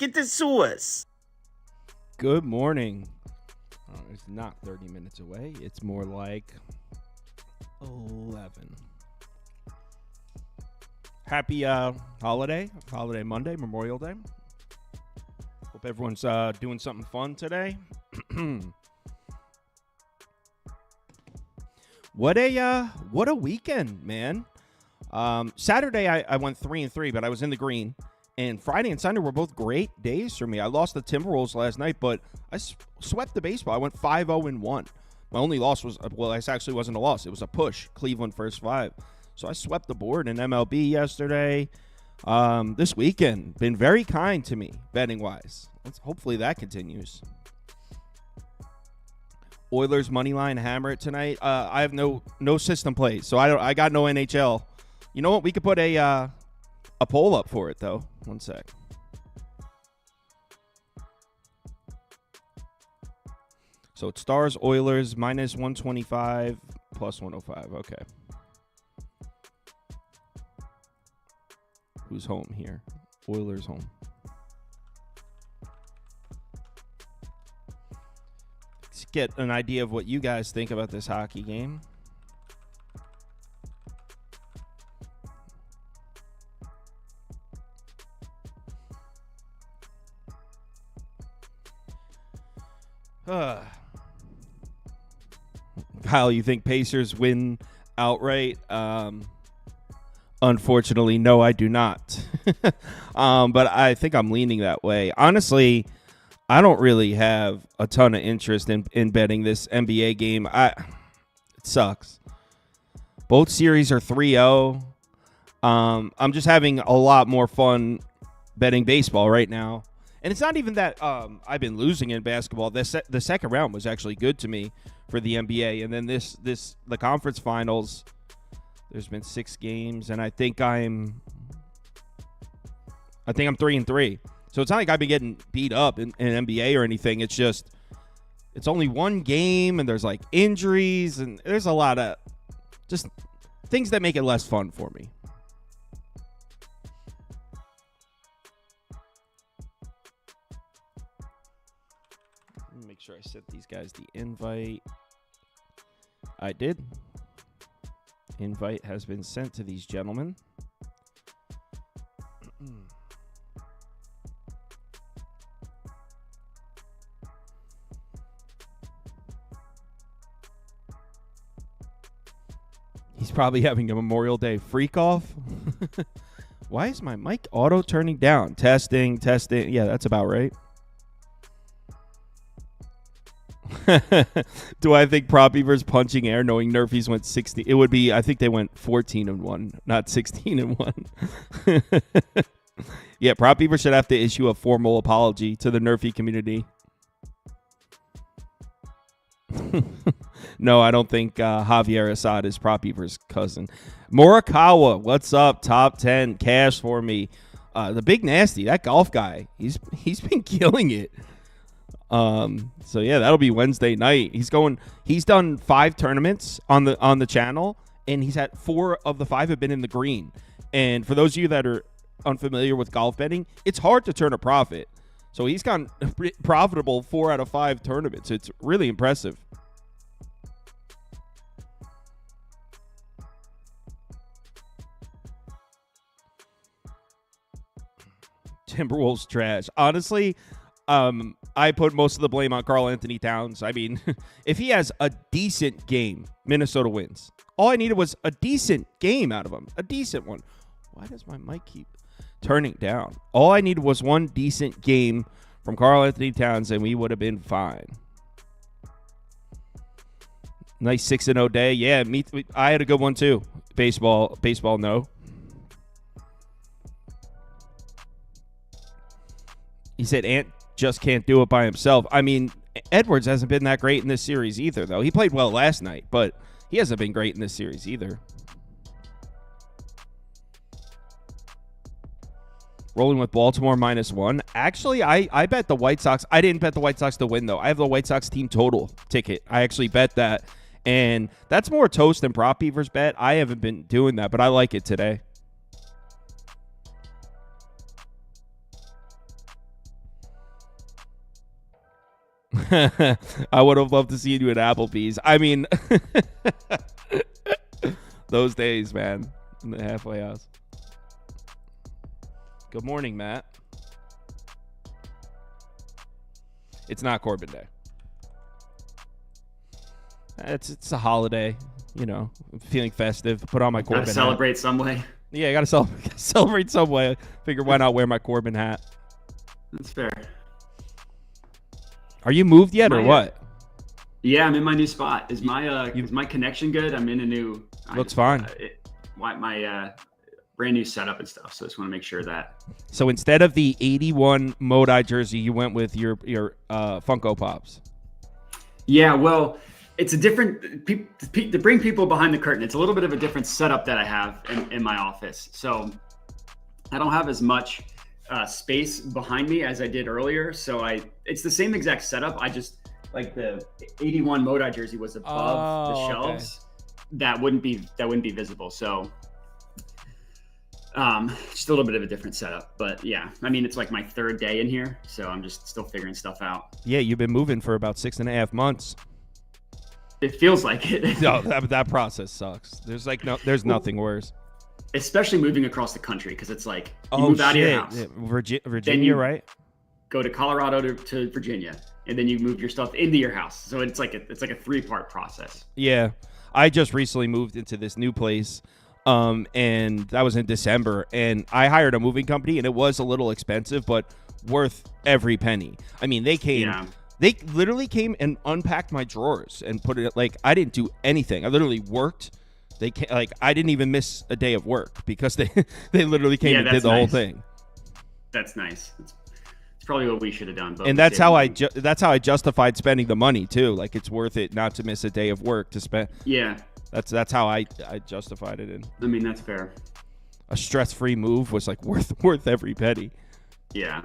Get the sauce. Good morning. It's not 30 minutes away. It's more like 11. Happy holiday Monday, Memorial Day. Hope everyone's doing something fun today. What a weekend, man. Saturday I went 3-3, but I was in the green. And Friday and Sunday were both great days for me. I lost the Timberwolves last night, but I swept the baseball. I went 5-0-1. My only loss was, well, this actually wasn't a loss. It was a push. Cleveland first 5. So I swept the board in MLB yesterday. This weekend, been very kind to me, betting-wise. Hopefully that continues. Oilers money line hammer it tonight. I have no system plays, so I got no NHL. You know what? We could put a poll up for it though. One sec. So it Stars Oilers minus 125 plus 105. Okay. Who's home here? Oilers home. Let's get an idea of what you guys think about this hockey game. Kyle, you think Pacers win outright? Unfortunately, no, I do not. But I think I'm leaning that way. Honestly, I don't really have a ton of interest in betting this NBA game. It sucks. Both series are 3-0. I'm just having a lot more fun betting baseball right now. And it's not even that I've been losing in basketball. The second round was actually good to me for the NBA. And then the conference finals, there's been 6 games, and I think I'm 3-3. So it's not like I've been getting beat up in NBA or anything. It's just it's only one game, and there's like injuries, and there's a lot of just things that make it less fun for me. Make sure I sent these guys the invite. I did. Invite has been sent to these gentlemen. He's probably having a Memorial Day freak off. Why is my mic auto turning down? Testing. Yeah, that's about right. Do I think Prop Beaver's punching air knowing Nerfies went 60? It would be, I think they went 14-1, not 16-1. Yeah, Prop Beaver should have to issue a formal apology to the Nerfy community. No, I don't think Javier Assad is Prop Beaver's cousin. Morikawa, what's up? Top 10 cash for me. The big nasty, that golf guy, he's been killing it. So yeah, that'll be Wednesday night. He's done 5 tournaments on the channel, and he's had 4 of the 5 have been in the green. And for those of you that are unfamiliar with golf betting, it's hard to turn a profit. So he's gone profitable 4 out of 5 tournaments. It's really impressive. Timberwolves trash. Honestly, I put most of the blame on Karl Anthony Towns. I mean, if he has a decent game, Minnesota wins. All I needed was a decent game out of him. A decent one. Why does my mic keep turning down? All I needed was one decent game from Karl Anthony Towns, and we would have been fine. Nice 6-0 day. Yeah, I had a good one too. Baseball, no. He said Ant just can't do it by himself. I mean, Edwards hasn't been that great in this series either, though. He played well last night, but he hasn't been great in this series either. Rolling with Baltimore -1. Actually, I bet the White Sox. I didn't bet the White Sox to win, though. I have the White Sox team total ticket. I actually bet that. And that's more toast than Prop Beaver's bet. I haven't been doing that, but I like it today. I would have loved to see you at Applebee's. I mean, those days, man, in the halfway house. Good morning, Matt. It's not Corbin Day. It's a holiday, you know. I'm feeling festive. Put on my Corbin hat. Celebrate some way. Yeah, I gotta celebrate some way. Figure why not wear my Corbin hat? That's fair. Are you moved yet or what? Yeah, I'm in my new spot. Is my connection good? I'm in a new. Looks fine. My brand new setup and stuff. So I just want to make sure that. So instead of the 81 Modi jersey, you went with your Funko Pops. Yeah, well, it's a different to bring people behind the curtain. It's a little bit of a different setup that I have in my office. So I don't have as much space behind me as I did earlier. So it's the same exact setup. I just like the 81 Modi jersey was above the shelves. Okay. That wouldn't be visible. So just a little bit of a different setup, but yeah, I mean, it's like my third day in here, so I'm just still figuring stuff out. Yeah, you've been moving for about 6.5 months. It feels like it. No, that process sucks. There's nothing worse. Especially moving across the country, because it's like you move out of your house. Virginia, right? Go to Colorado to Virginia, and then you move your stuff into your house. So it's like a 3-part process. Yeah, I just recently moved into this new place. And that was in December, and I hired a moving company, and it was a little expensive, but worth every penny. I mean, they literally came and unpacked my drawers and put it, like, I didn't do anything. I literally worked. I didn't even miss a day of work because they literally came and did the whole thing. That's nice. It's probably what we should have done. And that's how I justified spending the money too. Like, it's worth it not to miss a day of work to spend. Yeah. That's how I justified it in. I mean, that's fair. A stress-free move was like worth every penny. Yeah.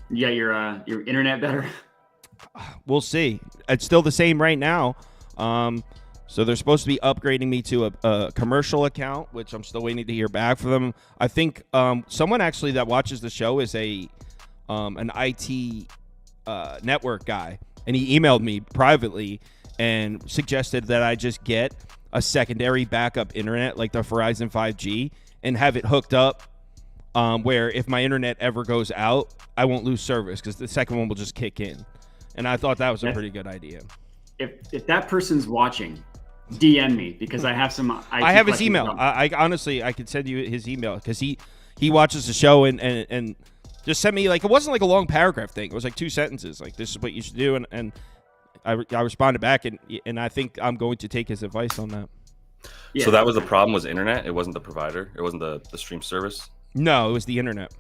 Yeah, your internet better? We'll see. It's still the same right now. So they're supposed to be upgrading me to a commercial account, which I'm still waiting to hear back from them. I think someone actually that watches the show is an IT network guy, and he emailed me privately and suggested that I just get a secondary backup internet like the Verizon 5G and have it hooked up where if my internet ever goes out, I won't lose service because the second one will just kick in. And I thought that was a pretty good idea. If that person's watching, DM me because I have some I have his email. I honestly, I could send you his email because he watches the show and just sent me, like, it wasn't like a long paragraph thing. It was like 2 sentences. Like, this is what you should do. And I responded back, and I think I'm going to take his advice on that. Yeah. So that was the problem, was internet? It wasn't the provider? It wasn't the stream service? No, it was the internet.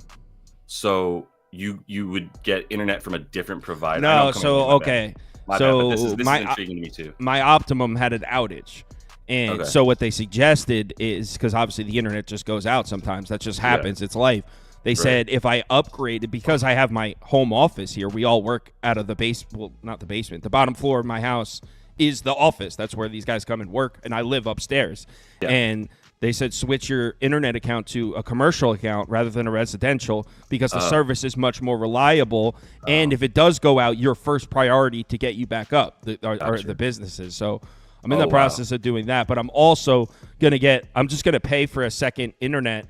So you would get internet from a different provider? No, so, okay. Bad, but this is intriguing to me too. My Optimum had an outage. And so what they suggested is, because obviously the internet just goes out sometimes. That just happens. Yeah. It's life. They said if I upgraded, because I have my home office here, we all work out of the not the basement. The bottom floor of my house is the office. That's where these guys come and work, and I live upstairs. Yeah. And they said switch your internet account to a commercial account rather than a residential because the service is much more reliable. And if it does go out, your first priority to get you back up are the businesses. So I'm in the process of doing that, but I'm also I'm just going to pay for a second internet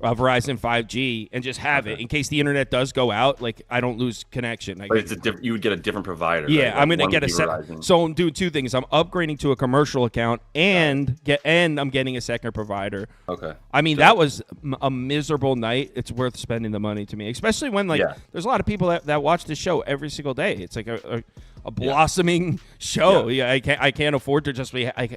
Verizon 5G and just have it in case the internet does go out. Like, I don't lose connection. But you would get a different provider. Yeah, right? I'm going to get a So I'm doing 2 things. I'm upgrading to a commercial account and I'm getting a second provider. Okay. I mean, that was a miserable night. It's worth spending the money to me, especially when there's a lot of people that watch this show every single day. It's like a blossoming show. Yeah, I can't afford to just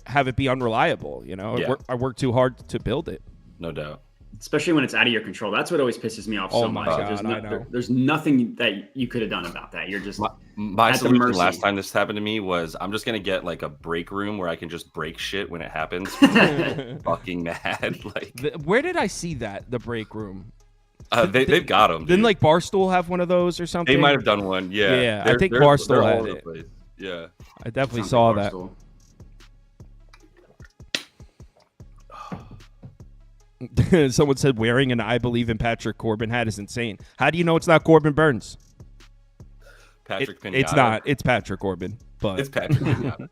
have it be unreliable. You know, I work too hard to build it. No doubt. Especially when it's out of your control. That's what always pisses me off so much. God, there's nothing that you could have done about that. You're just my solution last time this happened to me was I'm just gonna get like a break room where I can just break shit when it happens. Fucking mad. Where did I see that? The break room. They've got them. Didn't like Barstool have one of those or something? They might have done one. Yeah. Yeah, I think Barstool had it. Place. Yeah. I definitely saw that. Someone said wearing an I Believe in Patrick Corbin hat is insane. How do you know it's not Corbin Burns? Patrick Pinata. It's not. It's Patrick Corbin. But It's Patrick Pinata.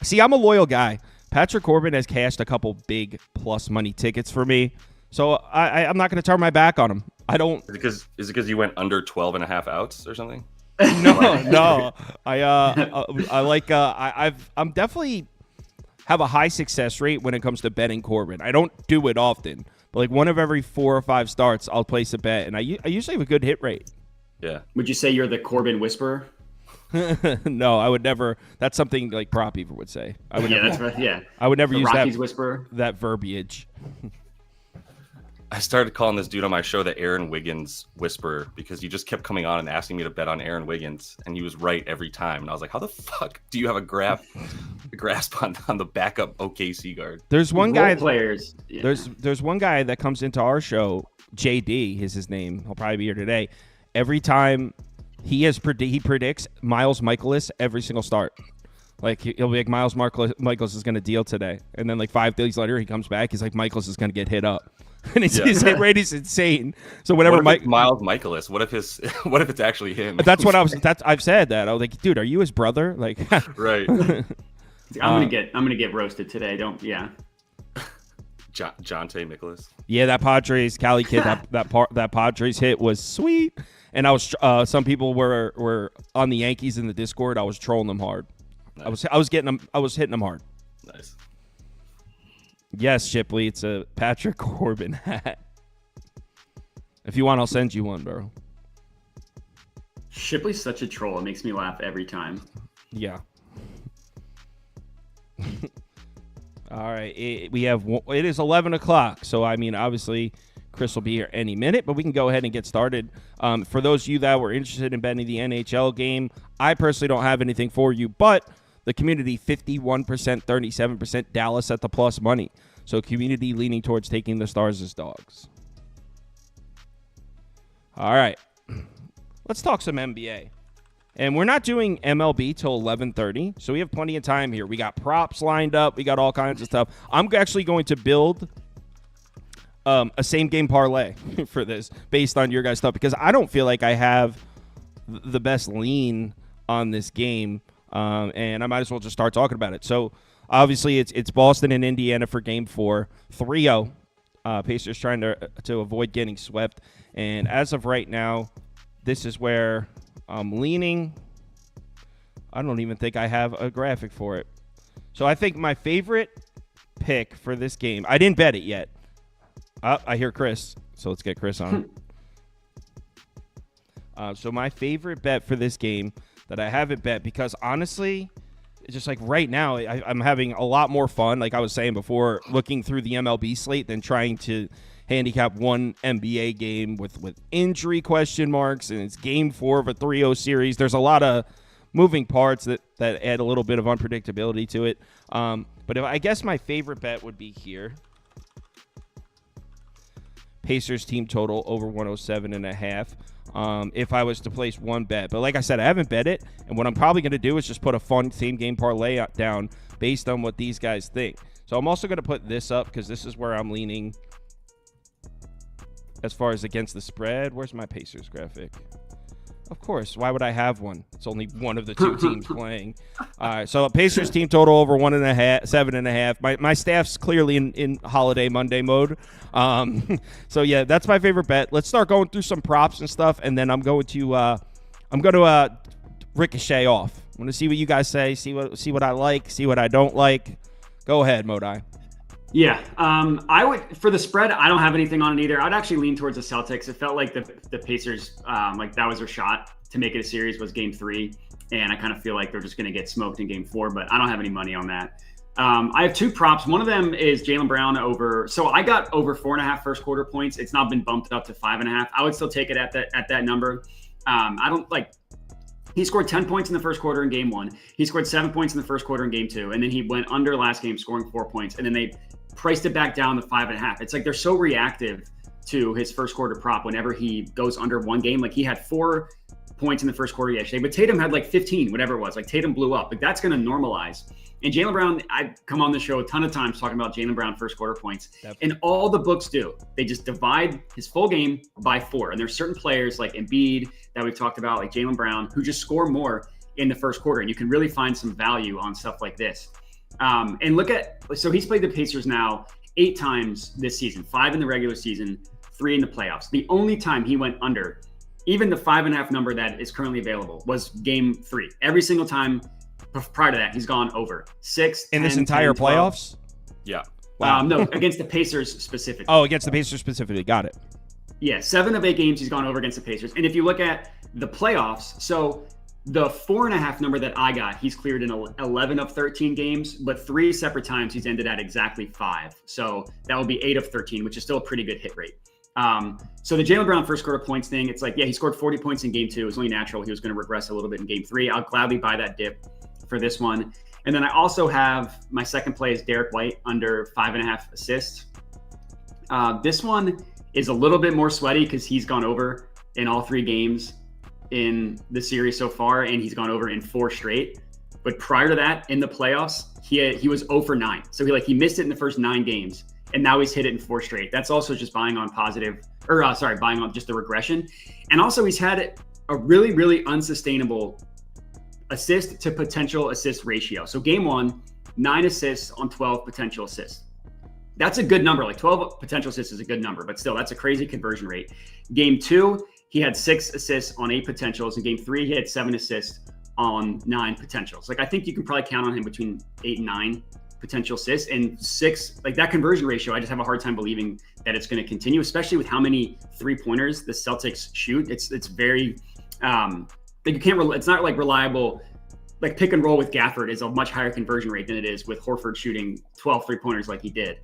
See, I'm a loyal guy. Patrick Corbin has cashed a couple big plus money tickets for me, so I'm not going to turn my back on him. I don't. Is it because you went under 12 and a half outs or something? No. I'm definitely have a high success rate when it comes to betting Corbin. I don't do it often, but like one of every 4 or 5 starts, I'll place a bet, and I usually have a good hit rate. Yeah. Would you say you're the Corbin whisperer? No, I would never. That's something like Prop Beaver would say. I would never. That's right. Yeah. I would never The use Rockies whisperer. that verbiage. I started calling this dude on my show the Aaron Wiggins whisperer because he just kept coming on and asking me to bet on Aaron Wiggins, and he was right every time. And I was like, how the fuck do you have a grasp on the backup OKC guard? There's one guy. Players. Yeah. There's one guy that comes into our show. JD is his name. He'll probably be here today. Every time he predicts Miles Michaelis every single start. Like he'll be like Miles Michaelis is going to deal today, and then like 5 days later he comes back. He's like Michaelis is going to get hit up. And his hit rate is insane. So whenever Miles Michaelis, what if it's actually him? That's what I've said that. I was like, dude, are you his brother? Like, right. I'm gonna get roasted today. Jonte Nicholas. Yeah, that Padres Cali kid, that Padres hit was sweet. And I was some people were on the Yankees in the Discord. I was trolling them hard. Nice. I was hitting them hard. Nice. Yes, Shipley, it's a Patrick Corbin hat. If you want, I'll send you one, bro. Shipley's such a troll. It makes me laugh every time. Yeah. All right. It is 11 o'clock. So, I mean, obviously, Chris will be here any minute, but we can go ahead and get started. For those of you that were interested in betting the NHL game, I personally don't have anything for you, but the community 51%, 37% Dallas at the plus money. So community leaning towards taking the Stars as dogs. All right. Let's talk some NBA. And we're not doing MLB till 11:30, so we have plenty of time here. We got props lined up. We got all kinds of stuff. I'm actually going to build a same-game parlay for this based on your guys' stuff because I don't feel like I have the best lean on this game. And I might as well just start talking about it. So, obviously, it's Boston and Indiana for Game 4, 3-0. Pacers trying to avoid getting swept. And as of right now, this is where I'm leaning. I don't even think I have a graphic for it. So, I think my favorite pick for this game, I didn't bet it yet. I hear Chris, so let's get Chris on. So, my favorite bet for this game that I haven't bet because honestly, it's just like right now, I'm having a lot more fun. Like I was saying before, looking through the MLB slate than trying to handicap one NBA game with injury question marks, and it's Game 4 of a 3-0 series. There's a lot of moving parts that add a little bit of unpredictability to it. But I guess my favorite bet would be here. Pacers team total over 107.5. If I was to place one bet. But like I said, I haven't bet it, and what I'm probably going to do is just put a fun same-game parlay down based on what these guys think. So I'm also going to put this up because this is where I'm leaning as far as against the spread. Where's my Pacers graphic? Of course. Why would I have one? It's only one of the two teams playing. All right, so Pacers team total over 7.5. My staff's clearly in holiday Monday mode. So yeah, that's my favorite bet. Let's start going through some props and stuff, and then I'm going to ricochet off. I'm going to see what you guys say. See what I like. See what I don't like. Go ahead, Modi. Yeah, I would for the spread. I don't have anything on it either. I'd actually lean towards the Celtics. It felt like the Pacers, like that was their shot to make it a series was Game 3, and I kind of feel like they're just going to get smoked in Game 4. But I don't have any money on that. I have 2 props. One of them is Jaylen Brown over. So I got over 4.5 first quarter points. It's now been bumped up to 5.5. I would still take it at that number. I don't like. He scored 10 points in the first quarter in Game 1. He scored 7 points in the first quarter in Game 2, and then he went under last game, scoring 4 points, and then they priced it back down to 5.5. It's like they're so reactive to his first quarter prop whenever he goes under one game. Like he had 4 points in the first quarter yesterday, but Tatum had like 15, whatever it was. Like Tatum blew up. Like that's going to normalize. And Jaylen Brown, I've come on the show a ton of times talking about Jaylen Brown first quarter points. Definitely. And all the books do. They just divide his full game by 4. And there's certain players like Embiid that we've talked about, like Jaylen Brown, who just score more in the first quarter. And you can really find some value on stuff like this. And look at, so he's played the Pacers now 8 times this season, 5 in the regular season, 3 in the playoffs. The only time he went under, even the 5.5 number that is currently available, was game 3. Every single time prior to that, he's gone over 6 in 10, this entire 10, 12. playoffs. Yeah. Wow. No, against the Pacers specifically. Oh, against the Pacers specifically. Got it. Yeah, 7 of 8 games he's gone over against the Pacers. And if you look at the playoffs, so the 4.5 number that I got, he's cleared in 11 of 13 games, but 3 separate times he's ended at exactly 5. So that would be 8 of 13, which is still a pretty good hit rate. So the Jaylen Brown first quarter points thing, it's like, yeah, he scored 40 points in game 2. It was only natural. He was going to regress a little bit in game 3. I'll gladly buy that dip for this one. And then I also have my second play is Derek White under 5.5 assists. This one is a little bit more sweaty because he's gone over in all 3 games in the series so far, and he's gone over in 4 straight. But prior to that, in the playoffs, he was 0 for 9. So he missed it in the first 9 games, and now he's hit it in 4 straight. That's also just buying on buying on just the regression. And also he's had a really, really unsustainable assist to potential assist ratio. So game 1, 9 assists on 12 potential assists. That's a good number. Like 12 potential assists is a good number, but still that's a crazy conversion rate. Game 2, he had 6 assists on 8 potentials. In game 3, he had 7 assists on 9 potentials. Like I think you can probably count on him between 8 and 9 potential assists, and 6, like that conversion ratio. I just have a hard time believing that it's going to continue, especially with how many 3-pointers the Celtics shoot. It's very, like you can't, it's not like reliable. Like pick and roll with Gafford is a much higher conversion rate than it is with Horford shooting 12 3-pointers like he did.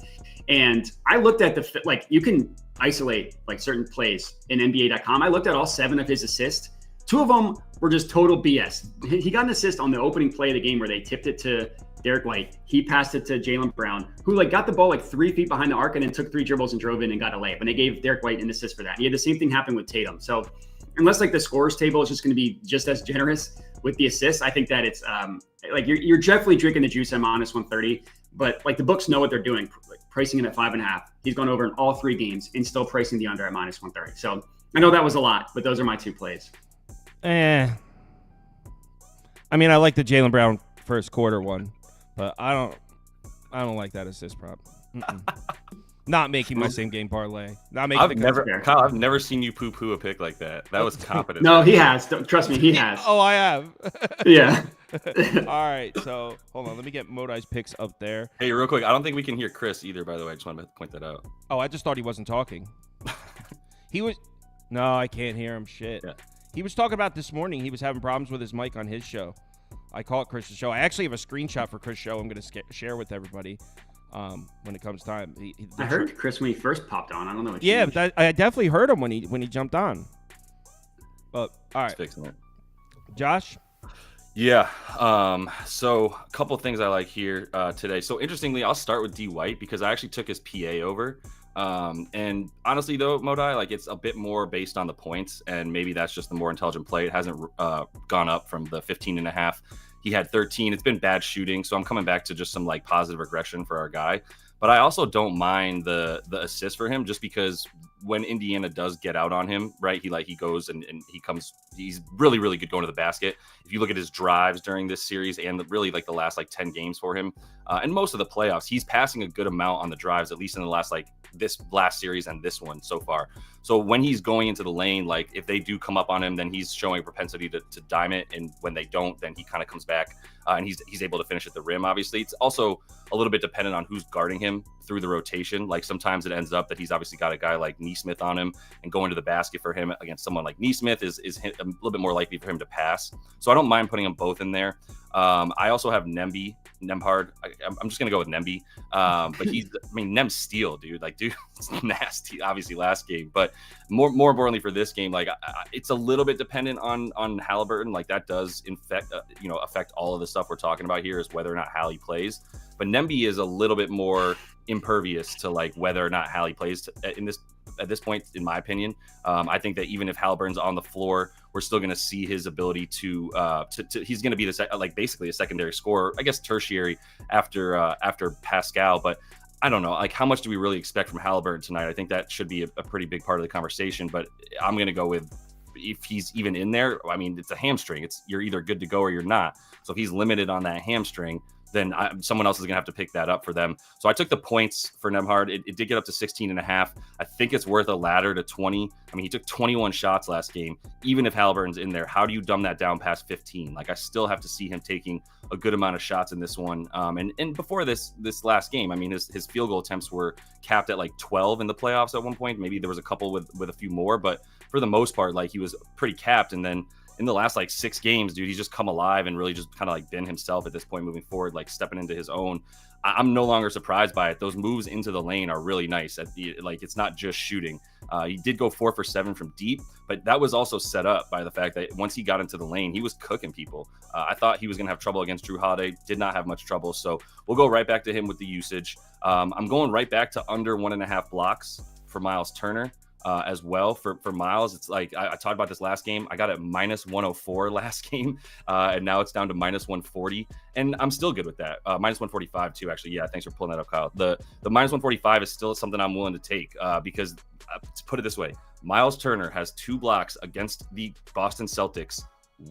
And I looked at like you can isolate like certain plays in NBA.com. I looked at all 7 of his assists. 2 of them were just total BS. He got an assist on the opening play of the game where they tipped it to Derek White. He passed it to Jaylen Brown, who like got the ball like 3 feet behind the arc and then took 3 dribbles and drove in and got a layup. And they gave Derek White an assist for that. And he had the same thing happen with Tatum. So unless like the scorers table is just going to be just as generous with the assists, I think that it's like you're definitely drinking the juice at -130. But like the books know what they're doing, like pricing it at 5.5. He's gone over in all 3 games and still pricing the under at -130. So I know that was a lot, but those are my 2 plays. I mean, I like the Jaylen Brown first quarter one, but I don't like that assist prop. Not making my same game parlay. Not making. Kyle, I've never seen you poo-poo a pick like that. That was confident. No, he has. Trust me, he has. Oh, I have. Yeah. All right, so hold on. Let me get Modai's picks up there. Hey, real quick, I don't think we can hear Chris either, by the way. I just wanted to point that out. Oh, I just thought he wasn't talking. He was. No, I can't hear him. Shit. Yeah. He was talking about this morning. He was having problems with his mic on his show. I call it Chris's show. I actually have a screenshot for Chris' show I'm going to share with everybody when it comes time. I heard Chris when he first popped on. I don't know what but I definitely heard him when he jumped on. But all right. Fixing it. Josh? Yeah. So a couple of things I like here today. So interestingly, I'll start with D White because I actually took his PA over. And honestly though, Modai, like it's a bit more based on the points, and maybe that's just the more intelligent play. It hasn't gone up from the 15.5. He had 13. It's been bad shooting, so I'm coming back to just some like positive regression for our guy. But I also don't mind the assist for him, just because when Indiana does get out on him, right, he goes and he's really, really good going to the basket. If you look at his drives during this series and really like the last like 10 games for him, and most of the playoffs, he's passing a good amount on the drives, at least in the last like this last series and this one so far. So when he's going into the lane, like if they do come up on him, then he's showing a propensity to dime it, and when they don't, then he kind of comes back and he's able to finish at the rim. Obviously, it's also a little bit dependent on who's guarding him through the rotation. Like sometimes it ends up that he's obviously got a guy like Nesmith on him, and going to the basket for him against someone like Nesmith is a little bit more likely for him to pass. So I don't mind putting them both in there. I also have Nembhard. I'm just gonna go with Nemby. But Nem's steel, dude. Like, dude, it's nasty. Obviously, last game, but more importantly for this game, like it's a little bit dependent on Halliburton. Like that does affect all of the stuff we're talking about here, is whether or not Hallie plays. But Nemby is a little bit more impervious to like whether or not Hallie plays in this at this point, in my opinion. I think that even if Halliburton's on the floor, we're still going to see his ability to he's going to be basically a secondary scorer, I guess tertiary after Pascal. But I don't know, like, how much do we really expect from Halliburton tonight? I think that should be a pretty big part of the conversation, but I'm going to go with, if he's even in there, I mean, it's a hamstring. You're either good to go or you're not. So if he's limited on that hamstring, then someone else is going to have to pick that up for them. So I took the points for Nembhard. It did get up to 16.5. I think it's worth a ladder to 20. I mean, he took 21 shots last game. Even if Halliburton's in there, how do you dumb that down past 15? Like, I still have to see him taking a good amount of shots in this one. And before this last game, I mean, his field goal attempts were capped at like 12 in the playoffs at one point. Maybe there was a couple with a few more, but for the most part, like, he was pretty capped. And then in the last like 6 games, dude, he's just come alive and really just kind of like been himself at this point moving forward, like stepping into his own. I'm no longer surprised by it. Those moves into the lane are really nice. It's not just shooting. He did go 4 for 7 from deep, but that was also set up by the fact that once he got into the lane, he was cooking people. I thought he was going to have trouble against Drew Holiday. Did not have much trouble. So we'll go right back to him with the usage. I'm going right back to under 1.5 blocks for Miles Turner. As well for Miles. It's like I talked about this last game. I got it minus 104 last game, and now it's down to minus 140, and I'm still good with that. Minus 145 too, actually. Yeah, thanks for pulling that up, Kyle. The minus 145 is still something I'm willing to take because to put it this way, Miles Turner has 2 blocks against the Boston Celtics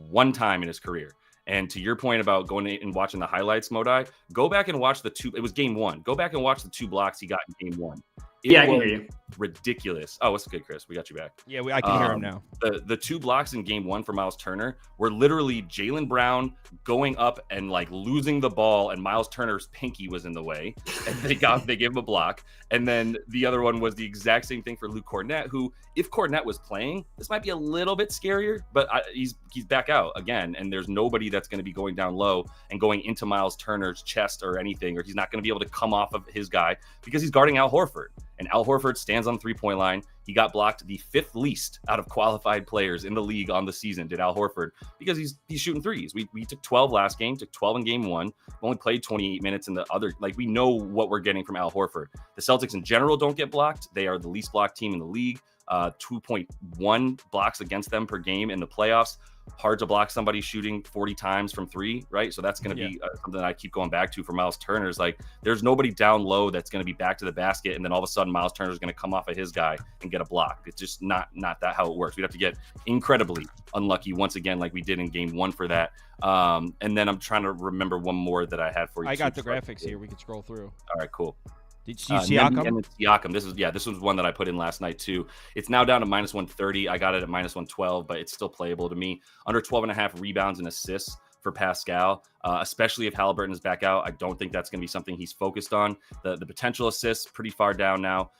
one time in his career. And to your point about going and watching the highlights, Modi, go back and watch it was game 1. Go back and watch the 2 blocks he got in game 1. Yeah, I can hear you. Ridiculous. Oh, what's good, Chris? We got you back. Yeah, I can hear him now. The 2 blocks in game 1 for Miles Turner were literally Jaylen Brown going up and like losing the ball, and Miles Turner's pinky was in the way, and they gave him a block. And then the other one was the exact same thing for Luke Cornett, who, if Cornett was playing, this might be a little bit scarier, but he's back out again, and there's nobody that's going to be going down low and going into Miles Turner's chest or anything, or he's not going to be able to come off of his guy because he's guarding Al Horford. And Al Horford stands on the 3-point line. He got blocked the 5th least out of qualified players in the league on the season, did Al Horford, because he's shooting threes. We took 12 last game, took 12 in game 1. Only played 28 minutes in the other. Like, we know what we're getting from Al Horford. The Celtics in general don't get blocked. They are the least blocked team in the league. 2.1 blocks against them per game in the playoffs. Hard to block somebody shooting 40 times from 3, right? So that's going to be something that I keep going back to for Miles Turner. Is like, there's nobody down low that's going to be back to the basket, and then all of a sudden Miles Turner is going to come off of his guy and get a block. It's just not that how it works. We'd have to get incredibly unlucky once again, like we did in game 1 for that. And then I'm trying to remember one more that I had for you. I got the graphics here. We can scroll through. All right, cool. Did you see Siakam? Siakam. This was one that I put in last night too. It's now down to minus 130. I got it at minus 112, but it's still playable to me. Under 12.5 rebounds and assists for Pascal, especially if Halliburton is back out. I don't think that's going to be something he's focused on. The potential assists pretty far down now.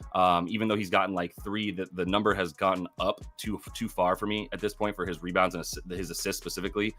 Even though he's gotten like 3, the number has gotten up too far for me at this point for his rebounds and his assists specifically.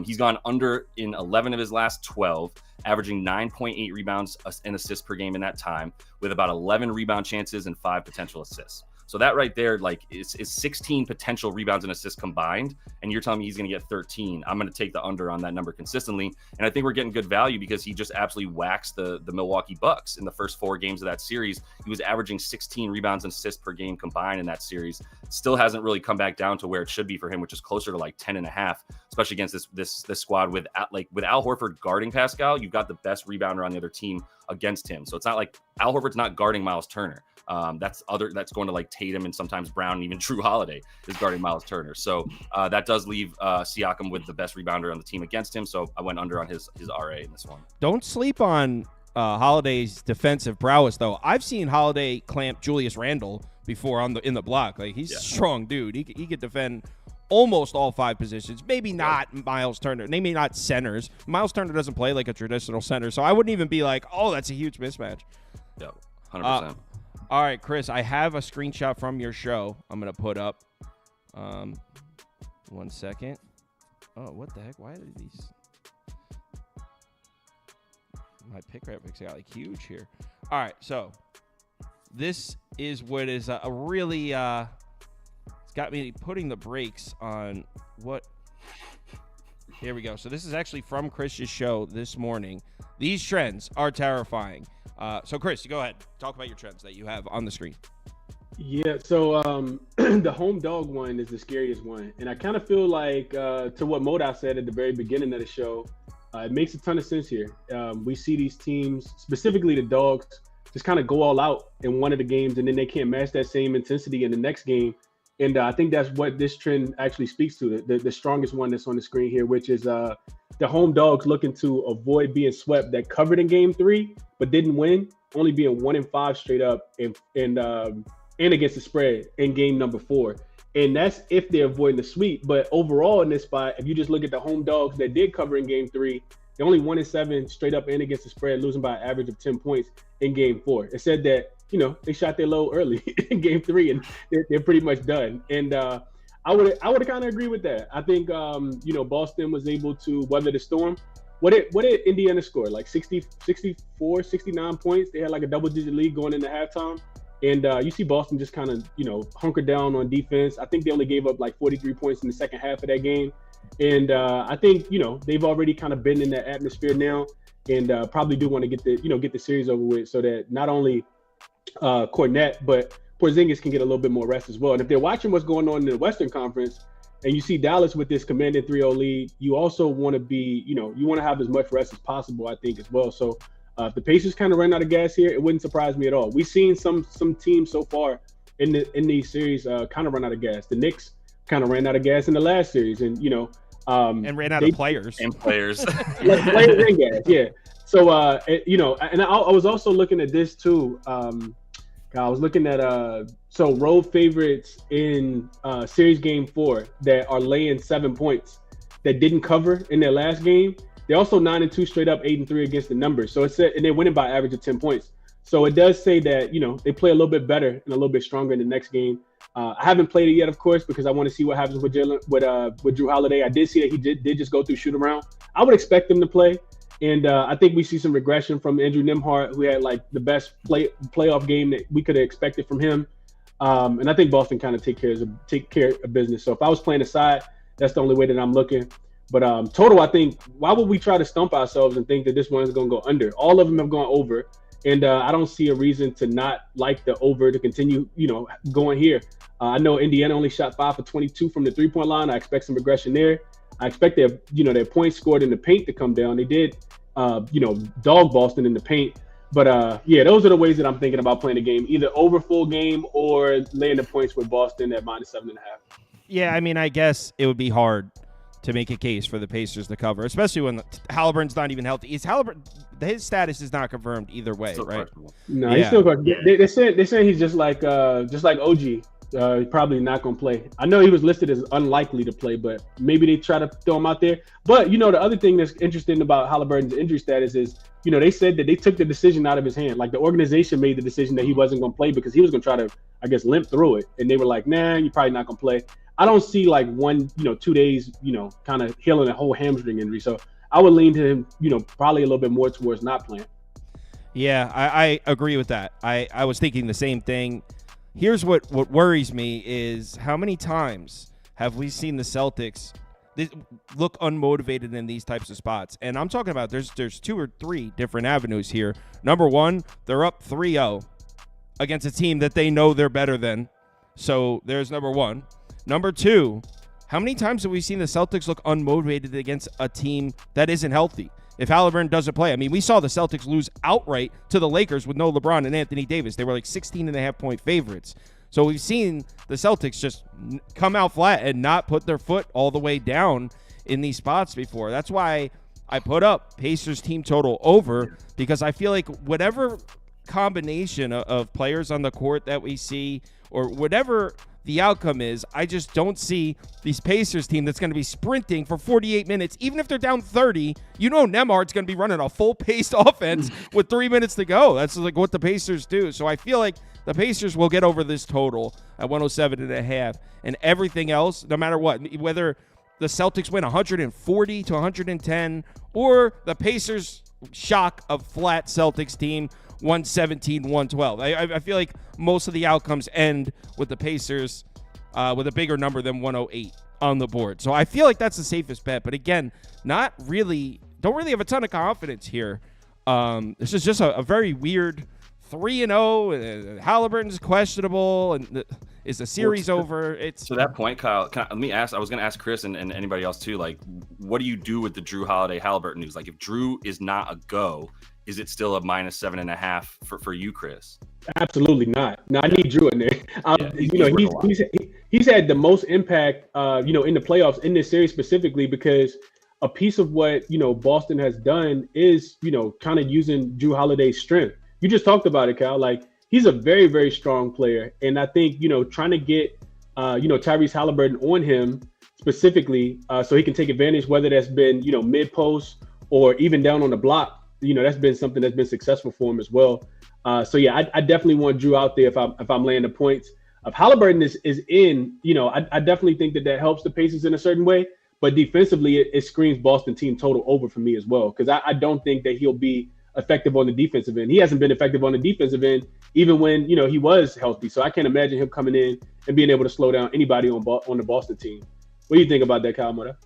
He's gone under in 11 of his last 12, averaging 9.8 rebounds and assists per game in that time, with about 11 rebound chances and 5 potential assists. So that right there, like, is 16 potential rebounds and assists combined, and you're telling me he's going to get 13. I'm going to take the under on that number consistently, and I think we're getting good value because he just absolutely waxed the Milwaukee Bucks in the first 4 games of that series. He was averaging 16 rebounds and assists per game combined in that series. Still hasn't really come back down to where it should be for him, which is closer to like 10.5, especially against this squad with Al Horford guarding Pascal. You've got the best rebounder on the other team against him, so it's not like Al Horford's not guarding Miles Turner. That's going to like Tatum and sometimes Brown and even Drew Holiday is guarding Miles Turner. So that does leave Siakam with the best rebounder on the team against him. So I went under on his RA in this one. Don't sleep on Holiday's defensive prowess, though. I've seen Holiday clamp Julius Randle before in the block. Like, he's a strong dude. He could defend almost all 5 positions. Maybe not Miles Turner. Maybe not centers. Miles Turner doesn't play like a traditional center, so I wouldn't even be like, oh, that's a huge mismatch. Yeah, 100%. All right, Chris, I have a screenshot from your show I'm going to put up. 1 second. Oh, what the heck? Why are these? My pick graphics got like huge here. All right, so this is what is a really it's got me putting the brakes on what. Here we go. So this is actually from Chris's show this morning. These trends are terrifying. So Chris, you go ahead. Talk about your trends that you have on the screen. Yeah, so the home dog one is the scariest one. And I kind of feel like, to what Modoc said at the very beginning of the show, it makes a ton of sense here. We see these teams, specifically the dogs, just kind of go all out in one of the games, and then they can't match that same intensity in the next game. And I think that's what this trend actually speaks to, the strongest one that's on the screen here, which is the home dogs looking to avoid being swept that covered in game 3, but didn't win, only being 1-5 straight up and against the spread in game number 4. And that's if they're avoiding the sweep. But overall in this spot, if you just look at the home dogs that did cover in game 3, they're only 1-7 straight up and against the spread, losing by an average of 10 points in game 4. It said that, they shot their load early in game 3 and they're pretty much done. And I would kind of agree with that. I think, Boston was able to weather the storm. What did Indiana score? Like 60, 64, 69 points. They had like a double-digit lead going into halftime. And you see Boston just kind of, hunker down on defense. I think they only gave up like 43 points in the second half of that game. And I think, they've already kind of been in that atmosphere now, and probably do want to get the series over with, so that not only Cornette, but Porzingis can get a little bit more rest as well. And if they're watching what's going on in the Western Conference, and you see Dallas with this commanding 3-0 lead, you also want to be, you want to have as much rest as possible, I think, as well. So if the Pacers kind of ran out of gas here, it wouldn't surprise me at all. We've seen some teams so far in these series kind of run out of gas. The Knicks kind of ran out of gas in the last series, and and ran out of players and players, players and gas, yeah. So and I was also looking at this too. I was looking at road favorites in series game 4 that are laying 7 points that didn't cover in their last game. They're also 9-2 straight up, 8-3 against the numbers. So it's and they're winning by average of 10 points. So it does say that they play a little bit better and a little bit stronger in the next game. I haven't played it yet, of course, because I want to see what happens with Drew Holiday. I did see that he did just go through shoot around. I would expect him to play, and I think we see some regression from Andrew Nembhard, who had like the best playoff game that we could have expected from him. And I think Boston kind of take care of business. So if I was playing aside, that's the only way that I'm looking. But total, I think, why would we try to stump ourselves and think that this one is going to go under? All of them have gone over, and I don't see a reason to not like the over to continue, going here. I know Indiana only shot 5 for 22 from the 3-point line. I expect some regression there. I expect their points scored in the paint to come down. They did, dog Boston in the paint. But those are the ways that I'm thinking about playing the game, either over full game or laying the points with Boston at -7.5. Yeah, I mean, I guess it would be hard to make a case for the Pacers to cover, especially when Halliburton's not even healthy. His status is not confirmed either way, still right? No, he's still questionable. They said he's just like OG. He's probably not going to play. I know he was listed as unlikely to play, but maybe they try to throw him out there. But, the other thing that's interesting about Halliburton's injury status is, they said that they took the decision out of his hand. Like, the organization made the decision that he wasn't going to play because he was going to try to, I guess, limp through it. And they were like, nah, you're probably not going to play. I don't see like 2 days, kind of healing a whole hamstring injury. So I would lean to him, probably a little bit more towards not playing. Yeah, I agree with that. I was thinking the same thing. Here's what worries me is how many times have we seen the Celtics look unmotivated in these types of spots? And I'm talking about there's 2 or 3 different avenues here. Number one, they're up 3-0 against a team that they know they're better than. So there's number one. Number two, how many times have we seen the Celtics look unmotivated against a team that isn't healthy? If Halliburton doesn't play, I mean, we saw the Celtics lose outright to the Lakers with no LeBron and Anthony Davis. They were like 16.5-point favorites. So we've seen the Celtics just come out flat and not put their foot all the way down in these spots before. That's why I put up Pacers team total over, because I feel like whatever combination of players on the court that we see, or whatever the outcome is, I just don't see these Pacers team that's going to be sprinting for 48 minutes. Even if they're down 30, Nembhard's going to be running a full-paced offense with 3 minutes to go. That's like what the Pacers do. So I feel like the Pacers will get over this total at 107.5. And everything else, no matter what, whether the Celtics win 140 to 110 or the Pacers shock a flat Celtics team 117-112. I feel like most of the outcomes end with the Pacers with a bigger number than 108 on the board. So I feel like that's the safest bet. But again, don't really have a ton of confidence here. This is just a very weird 3-0. Halliburton's questionable, and is the series over? It's to that point, Kyle. Let me ask. I was going to ask Chris and anybody else too. Like, what do you do with the Drew Holiday Halliburton news? Like, if Drew is not a go, is it still a -7.5 for you, Chris? Absolutely not. No, I need Drew in there. He's had the most impact, in the playoffs in this series specifically because a piece of what Boston has done is kind of using Drew Holiday's strength. You just talked about it, Kyle. Like, he's a very, very strong player, and I think trying to get Tyrese Halliburton on him specifically so he can take advantage, whether that's been mid post or even down on the block. That's been something that's been successful for him as well. So yeah, I definitely want Drew out there if I'm laying the points. If Halliburton is in, I definitely think that helps the Pacers in a certain way. But defensively, it screams Boston team total over for me as well, because I don't think that he'll be effective on the defensive end. He hasn't been effective on the defensive end even when he was healthy. So I can't imagine him coming in and being able to slow down anybody on the Boston team. What do you think about that, Kyle Mota?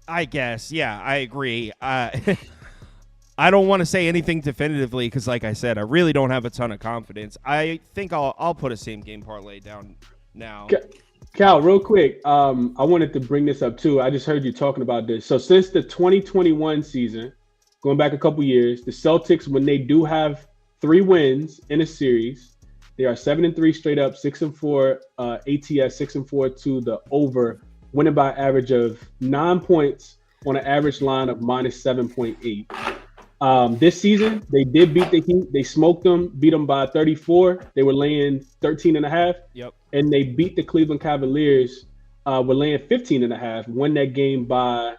I guess, yeah, I agree. I don't want to say anything definitively because, like I said, I really don't have a ton of confidence. I think I'll put a same game parlay down now. Cal, real quick, I wanted to bring this up too. I just heard you talking about this. So since the 2021 season, going back a couple years, the Celtics, when they do have 3 wins in a series, they are 7-3 straight up, 6-4 ATS, 6-4 to the over, winning by average of 9 points on an average line of -7.8. This season, they did beat the Heat. They smoked them, beat them by 34. They were laying 13.5. Yep. And they beat the Cleveland Cavaliers, were laying 15.5, won that game by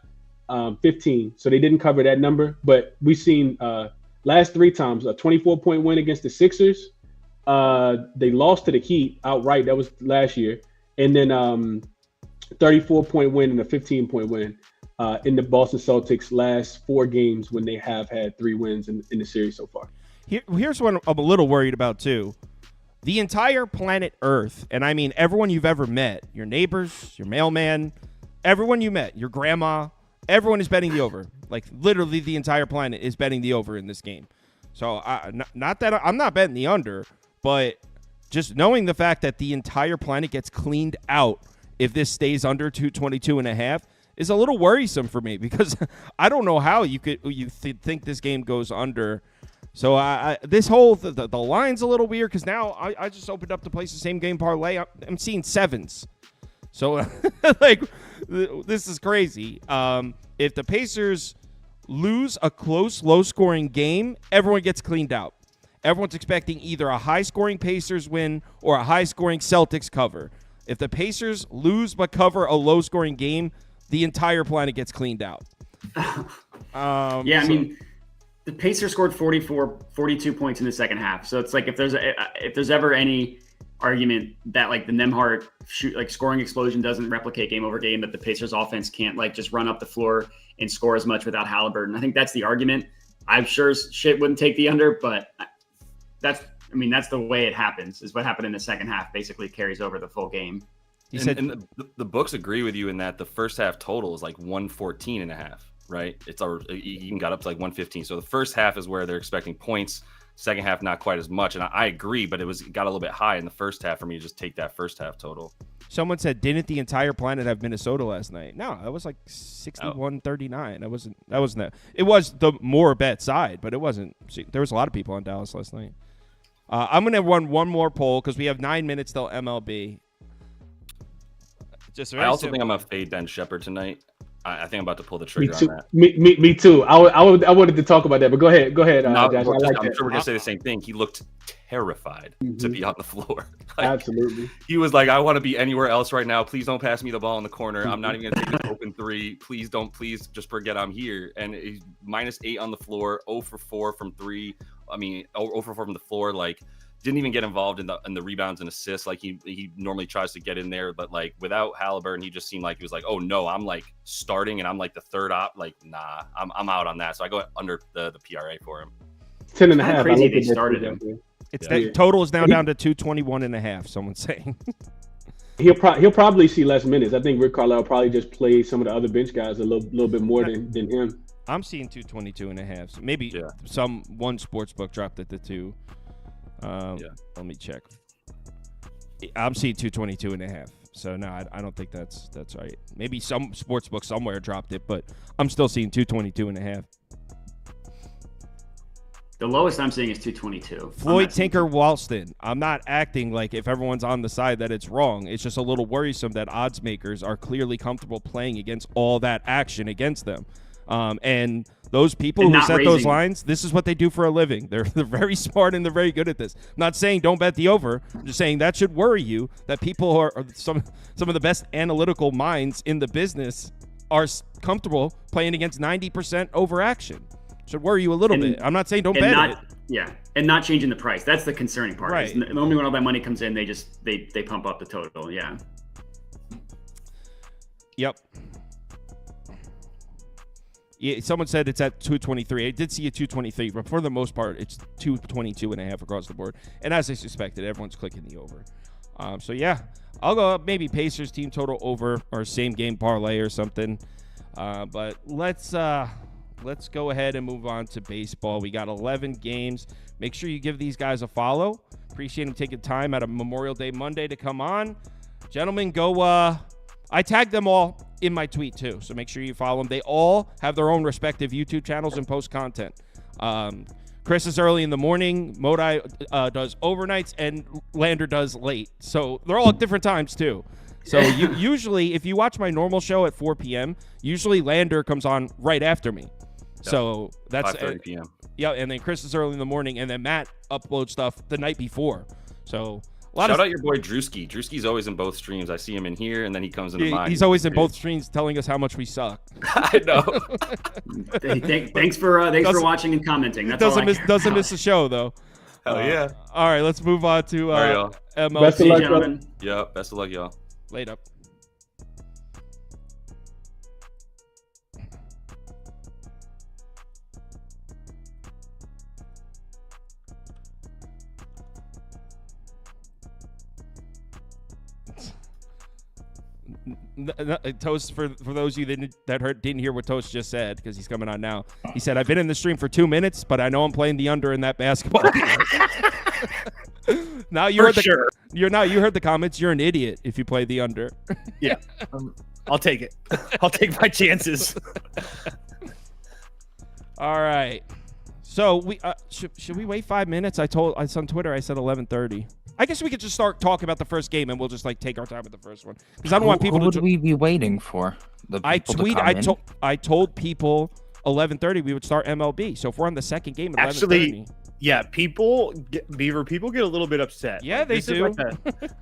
15. So they didn't cover that number. But we've seen last 3 times, a 24-point win against the Sixers. They lost to the Heat outright. That was last year. And then 34-point win and a 15-point win. In the Boston Celtics last 4 games when they have had 3 wins in the series so far. Here's what I'm a little worried about too. The entire planet Earth, and I mean everyone you've ever met, your neighbors, your mailman, everyone you met, your grandma, everyone is betting the over. Like literally the entire planet is betting the over in this game. So not that I'm not betting the under, but just knowing the fact that the entire planet gets cleaned out if this stays under 222.5 is a little worrisome for me because I don't know how you think this game goes under. So this whole the line's a little weird because now I just opened up to place the same game parlay. I'm seeing 7s. So like this is crazy. If the Pacers lose a close, low-scoring game, everyone gets cleaned out. Everyone's expecting either a high-scoring Pacers win or a high-scoring Celtics cover. If the Pacers lose but cover a low-scoring game, the entire planet gets cleaned out. I mean, the Pacers scored 42 points in the second half. So it's like if there's ever any argument that like the Nembhard scoring explosion doesn't replicate game over game, that the Pacers offense can't like just run up the floor and score as much without Halliburton. I think that's the argument. I'm sure shit wouldn't take the under, but that's the way it happens. Is what happened in the second half basically carries over the full game. He said, and the books agree with you in that the first half total is like 114.5, right? It's even got up to like 115. So the first half is where they're expecting points. Second half, not quite as much. And I agree, but it got a little bit high in the first half for me to just take that first half total. Someone said, didn't the entire planet have Minnesota last night? No, that was like 61-39. That wasn't that. It was the more bet side, but it wasn't. There was a lot of people on Dallas last night. I'm going to run one more poll because we have 9 minutes till MLB. I also think I'm going to fade Ben Shepherd tonight. I think I'm about to pull the trigger on that. Me too. I wanted to talk about that, but go ahead. Josh. I'm sure we're going to say the same thing. He looked terrified to be on the floor. Absolutely. He was like, I want to be anywhere else right now. Please don't pass me the ball in the corner. I'm not even going to take an open 3. Please just forget I'm here. And he's -8 on the floor, 0 for 4 from 3. I mean, 0 for 4 from the floor. Like, didn't even get involved in the rebounds and assists like he normally tries to get in there. But like without Halliburton, he just seemed like he was like, oh no, I'm like starting and I'm like the third op. Like, nah, I'm out on that. So I go under the PRA for him. 10.5. Crazy they started him. That total is now down to 221.5. Someone's saying. He'll probably see less minutes. I think Rick Carlisle probably just play some of the other bench guys a little bit more than him. I'm seeing 222.5. So maybe one sports book dropped it to 2. Let me check. I'm seeing 222.5. So no, I don't think that's right. Maybe some sports book somewhere dropped it, but I'm still seeing 222.5. The lowest I'm seeing is 222. Floyd Tinker Walston. I'm not acting like if everyone's on the side that it's wrong. It's just a little worrisome that odds makers are clearly comfortable playing against all that action against them. And those people who set those lines, this is what they do for a living. They're very smart and they're very good at this. I'm not saying don't bet the over. I'm just saying that should worry you that people are some of the best analytical minds in the business are comfortable playing against 90% over action. Should worry you a little bit. I'm not saying don't bet it. Yeah, and not changing the price. That's the concerning part. Right. Normally when all that money comes in, they pump up the total. Yeah. Yep. Yeah, someone said it's at 223. I did see a 223, but for the most part, it's 222.5 across the board. And as I suspected, everyone's clicking the over. So yeah, I'll go up maybe Pacers team total over or same game parlay or something. But let's go ahead and move on to baseball. We got 11 games. Make sure you give these guys a follow. Appreciate them taking time out of Memorial Day Monday to come on. Gentlemen, go. I tagged them all in my tweet too, so make sure you follow them. They all have their own respective YouTube channels and post content. Chris is early in the morning. Modi does overnights, and Lander does late. So they're all at different times too. So usually, if you watch my normal show at 4 p.m., usually Lander comes on right after me. So that's 5:30 p.m. Yeah, and then Chris is early in the morning, and then Matt uploads stuff the night before. So shout out your boy Drewski. Drewski's always in both streams. I see him in here, and then he comes into mine. He's always in both streams telling us how much we suck. I know. Thanks for watching and commenting. That's doesn't miss a show though. Hell yeah. All right, let's move on to MLB. Best of luck, gentlemen. Yeah, best of luck, y'all. Late up. Toast, for those of you that didn't hear what Toast just said, because he's coming on now. He said, "I've been in the stream for 2 minutes, but I know I'm playing the under in that basketball." Now you heard you heard the comments. You're an idiot if you play the under. Yeah, I'll take it. I'll take my chances. All right. So we should we wait 5 minutes? I on Twitter I said 11:30. I guess we could just start talking about the first game, and we'll just take our time with the first one, because I don't want people to. What would we be waiting for? I told people 11:30 we would start MLB. So if we're on the second game at 11:30. Yeah, Beaver people get a little bit upset. Yeah, they do.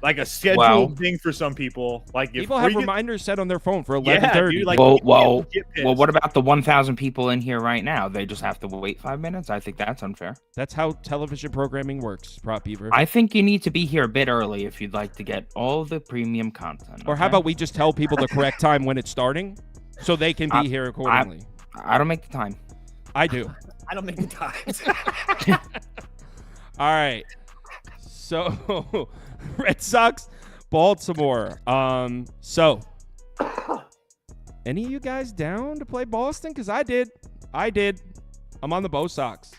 Like a scheduled thing for some people. Like people have reminders set on their phone for 11:30. Well, what about the 1,000 people in here right now? They just have to wait 5 minutes. I think that's unfair. That's how television programming works, Prop Beaver. I think you need to be here a bit early if you'd like to get all the premium content. Or how about we just tell people the correct time when it's starting, so they can be here accordingly. I don't make the time. I do. I don't make the times. All right. So, Red Sox, Baltimore. So, any of you guys down to play Boston? Because I did. I'm on the Bo Sox.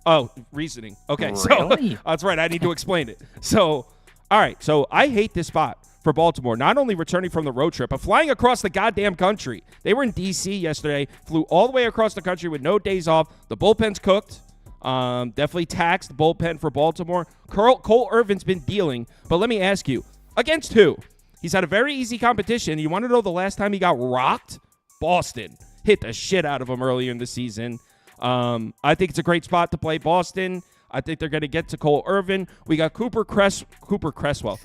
Oh, reasoning. Okay, really? So that's right. I need to explain it. So, all right. So I hate this spot for Baltimore, not only returning from the road trip, but flying across the goddamn country. They were in D.C. yesterday, flew all the way across the country with no days off. The bullpen's cooked. Definitely taxed the bullpen for Baltimore. Cole Irvin's been dealing, but let me ask you, against who? He's had a very easy competition. You want to know the last time he got rocked? Boston. Hit the shit out of him earlier in the season. I think it's a great spot to play Boston. I think they're going to get to Cole Irvin. We got Cooper Criswell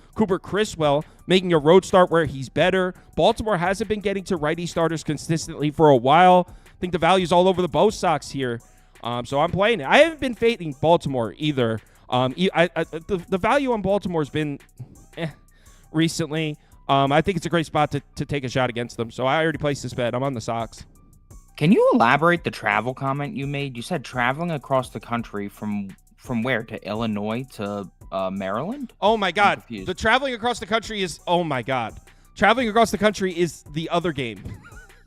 making a road start where he's better. Baltimore hasn't been getting to righty starters consistently for a while. I think the value's all over the Bo Sox here. So I'm playing it. I haven't been fading Baltimore either. The value on Baltimore has been recently. I think it's a great spot to take a shot against them. So I already placed this bet. I'm on the Sox. Can you elaborate the travel comment you made? You said traveling across the country from where? To Illinois to Maryland? Oh, my God. The traveling across the country is, oh, my God. Traveling across the country is the other game.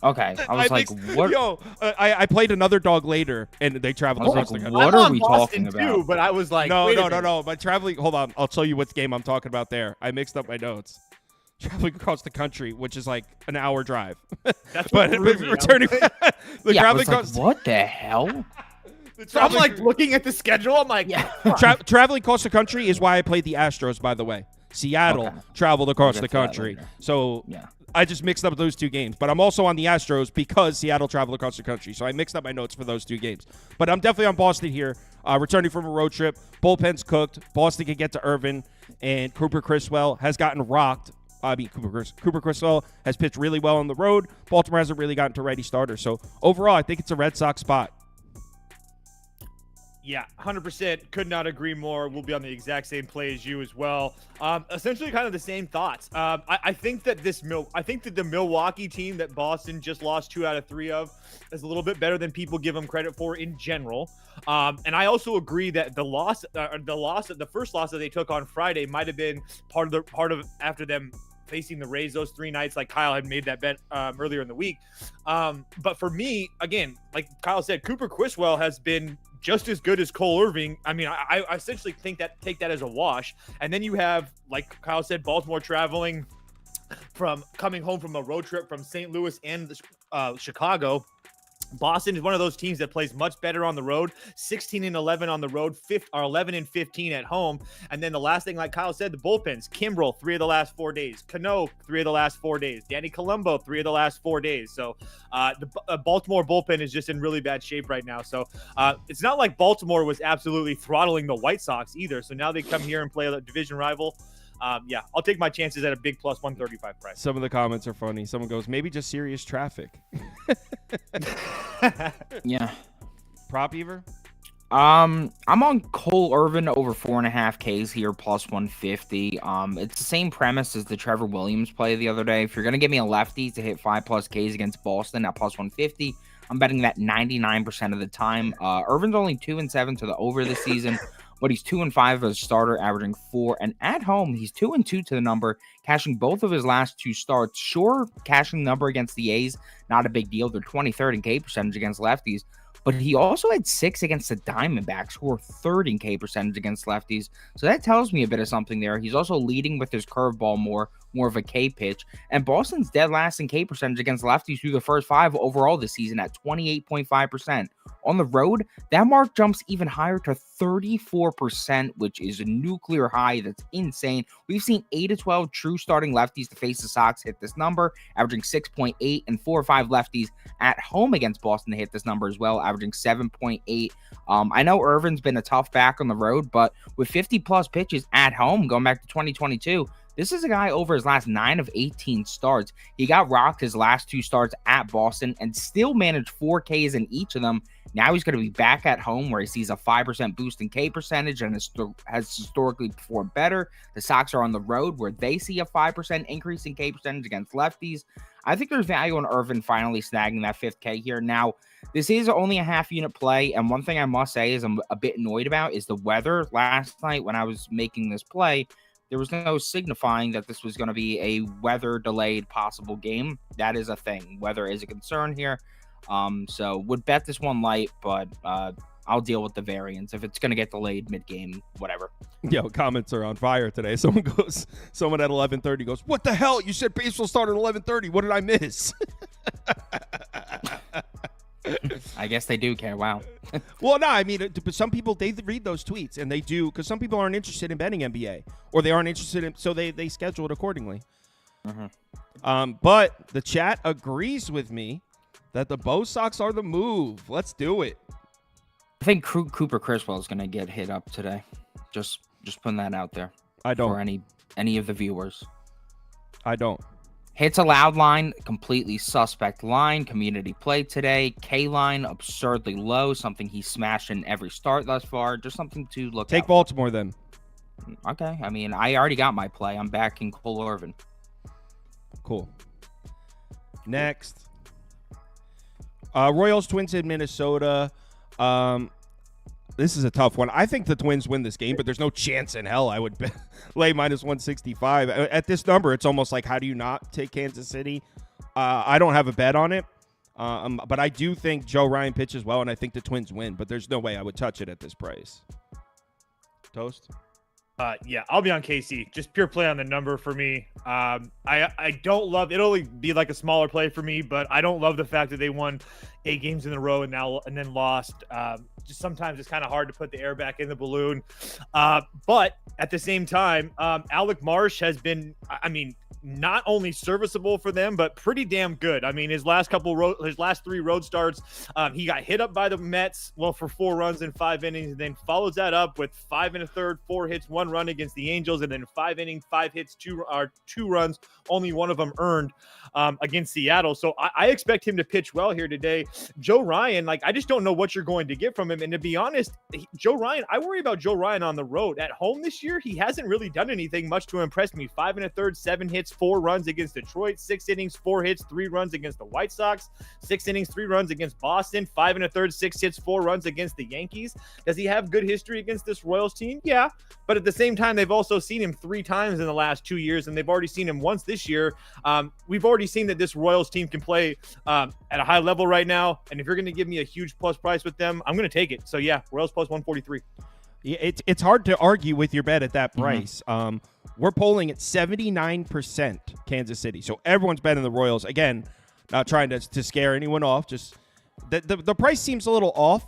Okay, I was like, what? I played another dog later, and they traveled I was across like, the country. what I'm are on we Boston talking about? too, but I was like, No. wait a minute. But traveling. Hold on, I'll tell you what game I'm talking about. There, I mixed up my notes. Traveling across the country, which is like an hour drive, That's but what threw me. returning. The Yeah, I traveling was like, across. what the hell? So I'm like looking at the schedule. I'm like, Yeah. Traveling across the country is why I played the Astros, by the way. Seattle Okay. traveled across We'll the get to that country. later. So Yeah. I just mixed up those two games. But I'm also on the Astros because Seattle traveled across the country. So I mixed up my notes for those two games. But I'm definitely on Boston here. Returning from a road trip. Bullpen's cooked. Boston can get to Irvin. And Cooper Criswell has gotten rocked. Cooper Criswell has pitched really well on the road. Baltimore hasn't really gotten to ready starter. So overall, I think it's a Red Sox spot. yeah, 100%. Could not agree more. We'll be on the exact same play as you as well. Essentially, kind of the same thoughts. I think that the Milwaukee team that Boston just lost 2 out of 3 of is a little bit better than people give them credit for in general. And I also agree that the first loss that they took on Friday might have been part of after them facing the Rays those 3 nights, like Kyle had made that bet earlier in the week. But for me, again, like Kyle said, Cooper Criswell has been just as good as Cole Irving. I mean, I essentially take that as a wash. And then you have, like Kyle said, Baltimore coming home from a road trip from St. Louis and Chicago. Boston is one of those teams that plays much better on the road, 16-11 on the road, 11-15 at home. And then the last thing, like Kyle said, the bullpens, Kimbrel, 3 of the last 4 days, Cano, 3 of the last 4 days, Danny Colombo, 3 of the last 4 days. So the Baltimore bullpen is just in really bad shape right now. So it's not like Baltimore was absolutely throttling the White Sox either. So now they come here and play a division rival. Yeah, I'll take my chances at a big plus 135 price. Some of the comments are funny. Someone goes, maybe just serious traffic. Yeah. Prop Beaver? I'm on Cole Irvin over 4.5 Ks here, plus 150. It's the same premise as the Trevor Williams play the other day. If you're gonna give me a lefty to hit 5+ Ks against Boston at plus 150, I'm betting that 99% of the time. Irvin's only 2-7 to the over this season, but he's 2-5 as a starter, averaging 4. And at home, he's 2-2 to the number, cashing both of his last 2 starts. Sure, cashing the number against the A's, not a big deal. They're 23rd in K percentage against lefties. But he also had 6 against the Diamondbacks, who are 3rd in K percentage against lefties. So that tells me a bit of something there. He's also leading with his curveball more of a K pitch. And Boston's dead last in K percentage against lefties through the first 5 overall this season at 28.5%. On the road, that mark jumps even higher to 34%, which is a nuclear high. That's insane. We've seen 8 of 12 true starting lefties to face the Sox hit this number, averaging 6.8, and 4 or 5 lefties at home against Boston to hit this number as well, averaging 7.8. I know Irvin's been a tough back on the road, but with 50+ pitches at home going back to 2022, this is a guy over his last 9 of 18 starts. He got rocked his last 2 starts at Boston and still managed 4 Ks in each of them. Now he's going to be back at home where he sees a 5% boost in K percentage and has historically performed better. The Sox are on the road where they see a 5% increase in K percentage against lefties. I think there's value in Irvin finally snagging that 5th K here. Now, this is only a half-unit play, and one thing I must say is I'm a bit annoyed about is the weather. Last night when I was making this play, there was no signifying that this was going to be a weather-delayed possible game. That is a thing. Weather is a concern here. So would bet this one light, but I'll deal with the variance. If it's going to get delayed mid-game, whatever. Yo, comments are on fire today. Someone at 11:30 goes, what the hell? You said baseball started at 11:30. What did I miss? I guess they do care. Wow. Well, no, I mean, but some people, they read those tweets, and they do, because some people aren't interested in betting NBA, or they aren't interested in, so they schedule it accordingly. But the chat agrees with me that the Bo Sox are the move. Let's do it. I think Cooper Criswell is going to get hit up today. Just putting that out there. I don't. For any of the viewers. I don't. Hits allowed line, completely suspect line. Community play today. K line, absurdly low. Something he smashed in every start thus far. Just something to look at. Take Baltimore then. Okay. I mean, I already got my play. I'm backing Cole Irvin. Cool. Next. Royals Twins in Minnesota. This is a tough one. I think the Twins win this game, but there's no chance in hell I would lay minus 165. At this number, it's almost like, how do you not take Kansas City? I don't have a bet on it. But I do think Joe Ryan pitches well, and I think the Twins win. But there's no way I would touch it at this price. Toast? Yeah, I'll be on KC. Just pure play on the number for me. I don't love it'll only be like a smaller play for me, but I don't love the fact that they won 8 games in a row and then lost. Just sometimes it's kind of hard to put the air back in the balloon. But at the same time, Alec Marsh has been, not only serviceable for them, but pretty damn good. I mean, his last 3 road starts, he got hit up by the Mets, for 4 runs in 5 innings, and then follows that up with 5 1/3, 4 hits, 1 run against the Angels, and then 5 innings, 5 hits, 2 runs, only one of them earned against Seattle. So I expect him to pitch well here today. Joe Ryan, I just don't know what you're going to get from him. And to be honest, I worry about Joe Ryan on the road. At home this year, he hasn't really done anything much to impress me. 5 1/3, 7 hits, 4 runs against Detroit, 6 innings, 4 hits, 3 runs against the White Sox, 6 innings, 3 runs against Boston, 5 1/3, 6 hits, 4 runs against the Yankees. Does he have good history against this Royals team? Yeah. But at the same time, they've also seen him 3 times in the last 2 years, and they've already seen him once this year. We've already seen that this Royals team can play at a high level right now. And if you're going to give me a huge plus price with them, I'm going to take it. So yeah, Royals plus 143. Yeah, it's hard to argue with your bet at that price. We're polling at 79% Kansas City. So everyone's betting the Royals. Again, not trying to scare anyone off. Just the price seems a little off.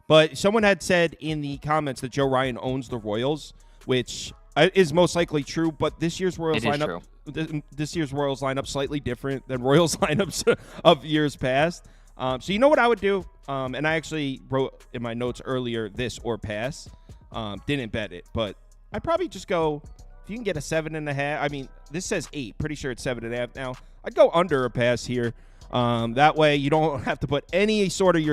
But someone had said in the comments that Joe Ryan owns the Royals, which is most likely true. But this year's Royals lineup, this year's Royals lineup slightly different than Royals lineups of years past. So you know what I would do? And I actually wrote in my notes earlier this or pass. Didn't bet it, but I'd probably just go, if you can get a 7.5. I mean, this says 8. Pretty sure it's 7.5 now. I'd go under a pass here. That way you don't have to put any sort of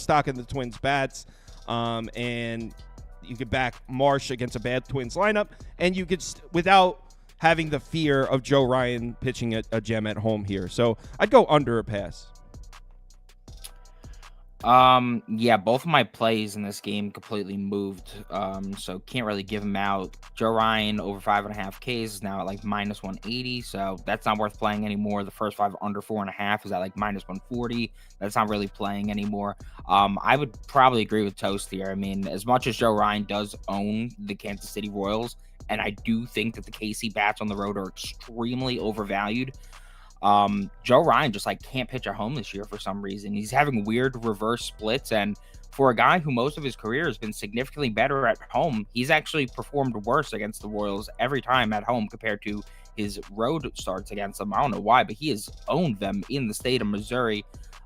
stock in the Twins bats. And you could back Marsh against a bad Twins lineup, and you could without having the fear of Joe Ryan pitching a gem at home here. So I'd go under a pass. Yeah, both of my plays in this game completely moved. So can't really give them out. Joe Ryan over 5.5 Ks is now at minus 180. So that's not worth playing anymore. The first 5 under 4.5 is at minus 140. That's not really playing anymore. I would probably agree with Toast here. I mean, as much as Joe Ryan does own the Kansas City Royals, and I do think that the KC bats on the road are extremely overvalued. Joe Ryan just can't pitch at home this year for some reason. He's having weird reverse splits, and for a guy who most of his career has been significantly better at home, he's actually performed worse against the Royals every time at home compared to his road starts against them. I don't know why, but he has owned them in the state of Missouri.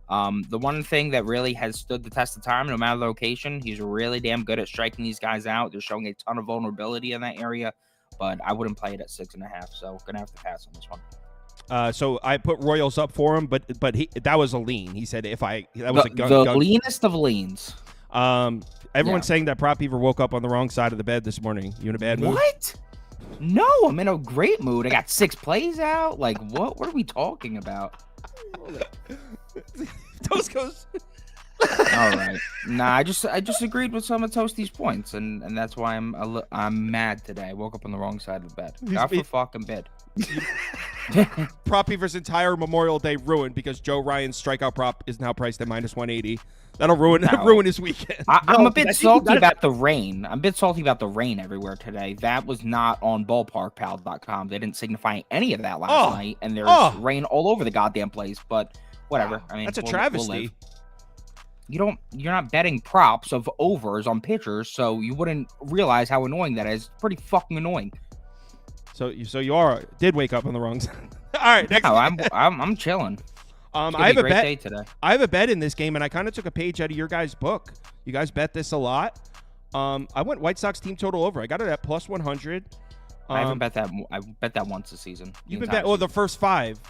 The one thing that really has stood the test of time, no matter the location, he's really damn good at striking these guys out. They're showing a ton of vulnerability in that area, but I wouldn't play it at 6.5, so gonna have to pass on this one. So I put Royals up for him, but that was a lean. He said that was a gun. The leanest of leans. Everyone's saying that Prop Beaver woke up on the wrong side of the bed this morning. You in a bad mood? What? No, I'm in a great mood. I got 6 plays out. What? What are we talking about? Toast goes. All right. Nah, I just agreed with some of Toasty's points, and that's why I'm mad today. I woke up on the wrong side of the bed. Got for fucking bed. Prop Beaver's entire Memorial Day ruined because Joe Ryan's strikeout prop is now priced at minus 180. That'll ruin his weekend. I'm a bit salty about the rain. I'm a bit salty about the rain everywhere today. That was not on ballparkpal.com. They didn't signify any of that last night, and there's rain all over the goddamn place. But whatever. I mean, that's a travesty. You're not betting props of overs on pitchers, so you wouldn't realize how annoying that is. It's pretty fucking annoying. So you did wake up on the wrong side. All right, next. No, I'm chilling. I have a bet day today. I have a bet in this game, and I kind of took a page out of your guys' book. You guys bet this a lot. I went White Sox team total over. I got it at plus 100. I haven't bet that. I bet that once this season. You've been bet. The first 5.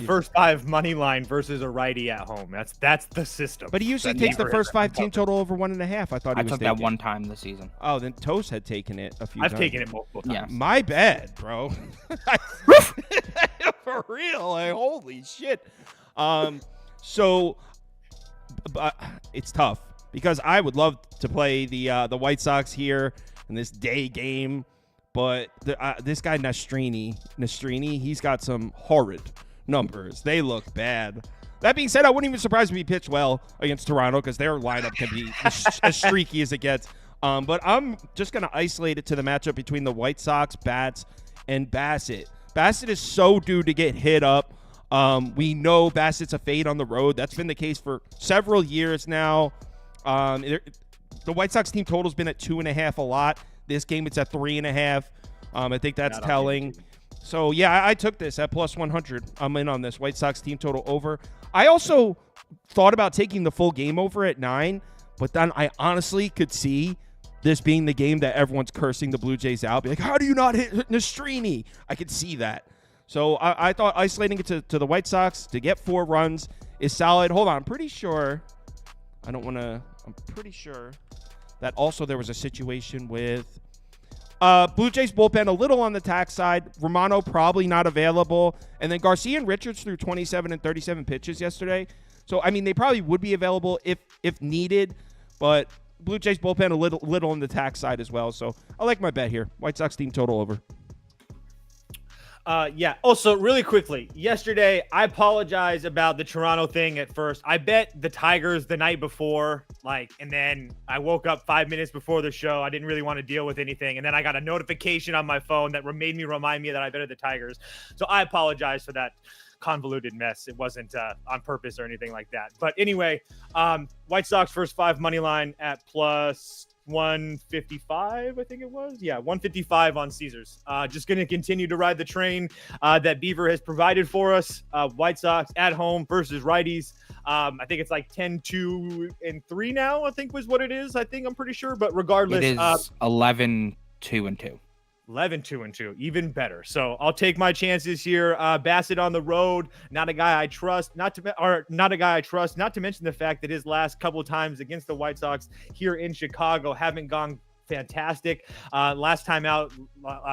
First 5 money line versus a righty at home. That's the system. But he usually takes the first 5 team total over 1.5. I took that one time this season. Oh, then Toast had taken it a few times. I've taken it multiple times. Yeah. My bad, bro. For real. Holy shit. So it's tough because I would love to play the White Sox here in this day game. But this guy Nastrini, he's got some horrid numbers. They look bad. That being said, I wouldn't even surprise me if he pitched well against Toronto because their lineup can be as streaky as it gets. But I'm just going to isolate it to the matchup between the White Sox, Bats, and Bassett. Bassett is so due to get hit up. We know Bassett's a fade on the road. That's been the case for several years now. The White Sox team total's been at 2.5 a lot. This game, it's at 3.5. I think that's telling. So, yeah, I took this at plus 100. I'm in on this White Sox team total over. I also thought about taking the full game over at 9, but then I honestly could see this being the game that everyone's cursing the Blue Jays out. Be like, how do you not hit Nastrini? I could see that. So I thought isolating it to the White Sox to get 4 runs is solid. Hold on. I'm pretty sure that also there was a situation with Blue Jays bullpen a little on the tax side. Romano probably not available. And then Garcia and Richards threw 27 and 37 pitches yesterday. So, I mean, they probably would be available if needed. But Blue Jays bullpen a little on the tax side as well. So, I like my bet here. White Sox team total over. Yeah. Also, really quickly, yesterday, I apologize about the Toronto thing at first. I bet the Tigers the night before, and then I woke up 5 minutes before the show. I didn't really want to deal with anything. And then I got a notification on my phone that made me remind me that I betted the Tigers. So I apologize for that convoluted mess. It wasn't on purpose or anything like that. But anyway, White Sox first 5 money line at plus 155, I think it was. Yeah, 155 on Caesars. Just going to continue to ride the train that Beaver has provided for us. White Sox at home versus righties. I think it's like 10-2-3 now, I think was what it is. I'm pretty sure. But regardless. It is 11-2-2. 11-2-2, even better. So I'll take my chances here. Bassett on the road, not a guy I trust. Not to mention the fact that his last couple of times against the White Sox here in Chicago haven't gone fantastic. Last time out,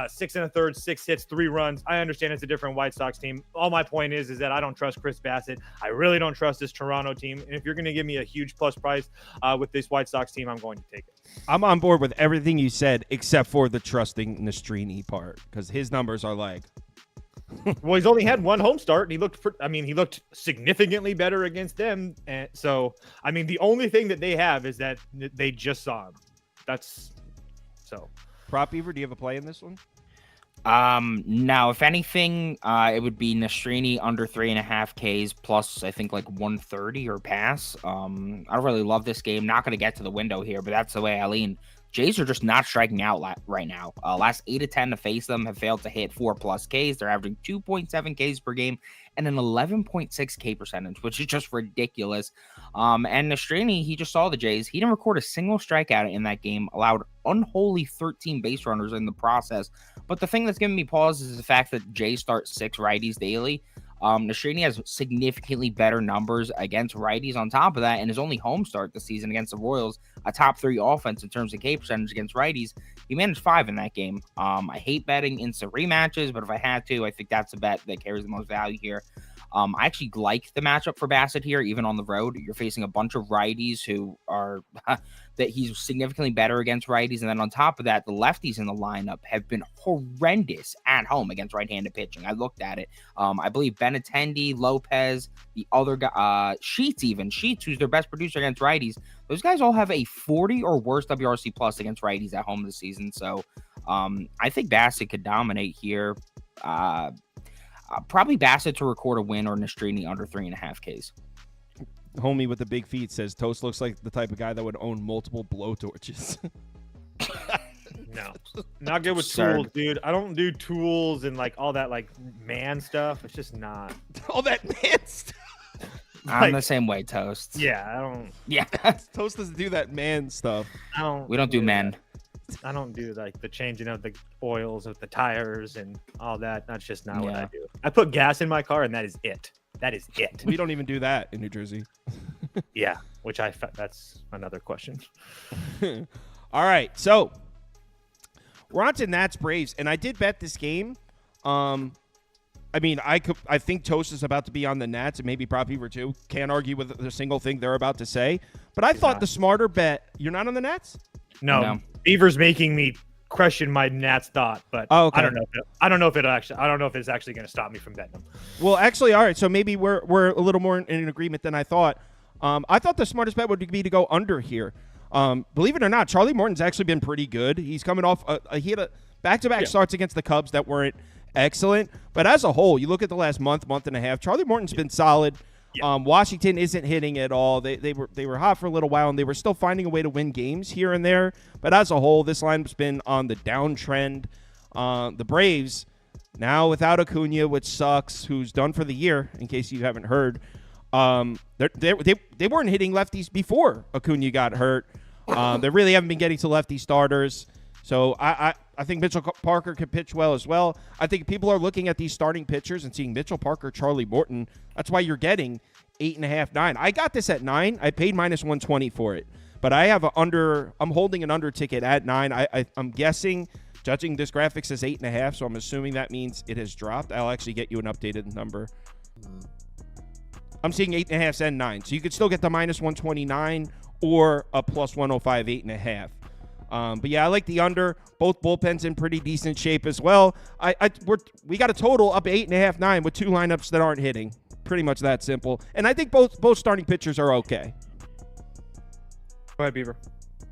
6 1/3, 6 hits, 3 runs. I understand it's a different White Sox team. All my point is that I don't trust Chris Bassett. I really don't trust this Toronto team. And if you're going to give me a huge plus price with this White Sox team, I'm going to take it. I'm on board with everything you said except for the trusting Nastrini part because his numbers are like. Well, he's only had 1 home start, and he looked significantly better against them. And so, the only thing that they have is that they just saw him. That's so. Prop Beaver, do you have a play in this one? No, if anything, it would be Nastrini under 3.5 Ks plus, I think, like 130 or pass. I don't really love this game. Not going to get to the window here, but that's the way I lean. Jays are just not striking out right now. Last 8 of 10 to face them have failed to hit 4+ Ks. They're averaging 2.7 Ks per game and an 11.6 K percentage, which is just ridiculous. And Nastrini, he just saw the Jays. He didn't record a single strikeout in that game, allowed unholy 13 base runners in the process. But the thing that's giving me pause is the fact that Jays start 6 righties daily. Nastrini has significantly better numbers against righties on top of that, and his only home start this season against the Royals, a top 3 offense in terms of K percentage against righties. He managed 5 in that game. I hate betting instant rematches, but if I had to, I think that's a bet that carries the most value here. I actually like the matchup for Bassett here, even on the road. You're facing a bunch of righties who are that he's significantly better against righties. And then on top of that, the lefties in the lineup have been horrendous at home against right-handed pitching. I looked at it. I believe Benintendi, Lopez, the other guy, Sheets, who's their best producer against righties. Those guys all have a 40 or worse WRC plus against righties at home this season. So I think Bassett could dominate here. Probably Bassett to record a win or Nastrini under 3.5 Ks. Homie with the big feet says Toast looks like the type of guy that would own multiple blowtorches. No, not good with tools, dude. I don't do tools and all that man stuff. It's just not all that man stuff. I'm the same way, Toast. Yeah, I don't. Yeah, Toast doesn't do that man stuff. We don't do men. I don't do the changing of the oils of the tires and all that. That's just not what I do. I put gas in my car and that is it. That is it. We don't even do that in New Jersey. Yeah, that's another question. All right, so we're on to Nats Braves, and I did bet this game. I think Toast is about to be on the Nats, and maybe Prop Beaver too. Can't argue with the single thing they're about to say. But I thought the smarter bet. You're not on the Nats? No. Beaver's making me question my Nats thought, but Oh, okay. I don't know if it's actually going to stop me from betting them. Well, actually, all right. So maybe we're a little more in agreement than I thought. I thought the smartest bet would be to go under here. Believe it or not, Charlie Morton's actually been pretty good. He's coming off he had a back-to-back starts against the Cubs that weren't excellent, but as a whole, you look at the last month and a half, Charlie Morton's been solid. Washington isn't hitting at all. They were hot for a little while, and they were still finding a way to win games here and there. But as a whole, this lineup's been on the downtrend. The Braves, now without Acuna, which sucks, who's done for the year, in case you haven't heard, they weren't hitting lefties before Acuna got hurt. They really haven't been getting to lefty starters. So I think Mitchell Parker could pitch well as well. I think people are looking at these starting pitchers and seeing Mitchell Parker, Charlie Morton. That's why you're getting 8.5, 9. I got this at 9. I paid -120 for it. But I have I'm holding an under ticket at 9. I'm guessing, judging this graphic says 8.5, so I'm assuming that means it has dropped. I'll actually get you an updated number. I'm seeing 8.5 and 9. So you could still get the -129 or a +105, 8.5. But yeah, I like the under. Both bullpens in pretty decent shape as well. We got a total up 8.5, 9 with two lineups that aren't hitting. Pretty much that simple. And I think both starting pitchers are okay. Go ahead, Beaver.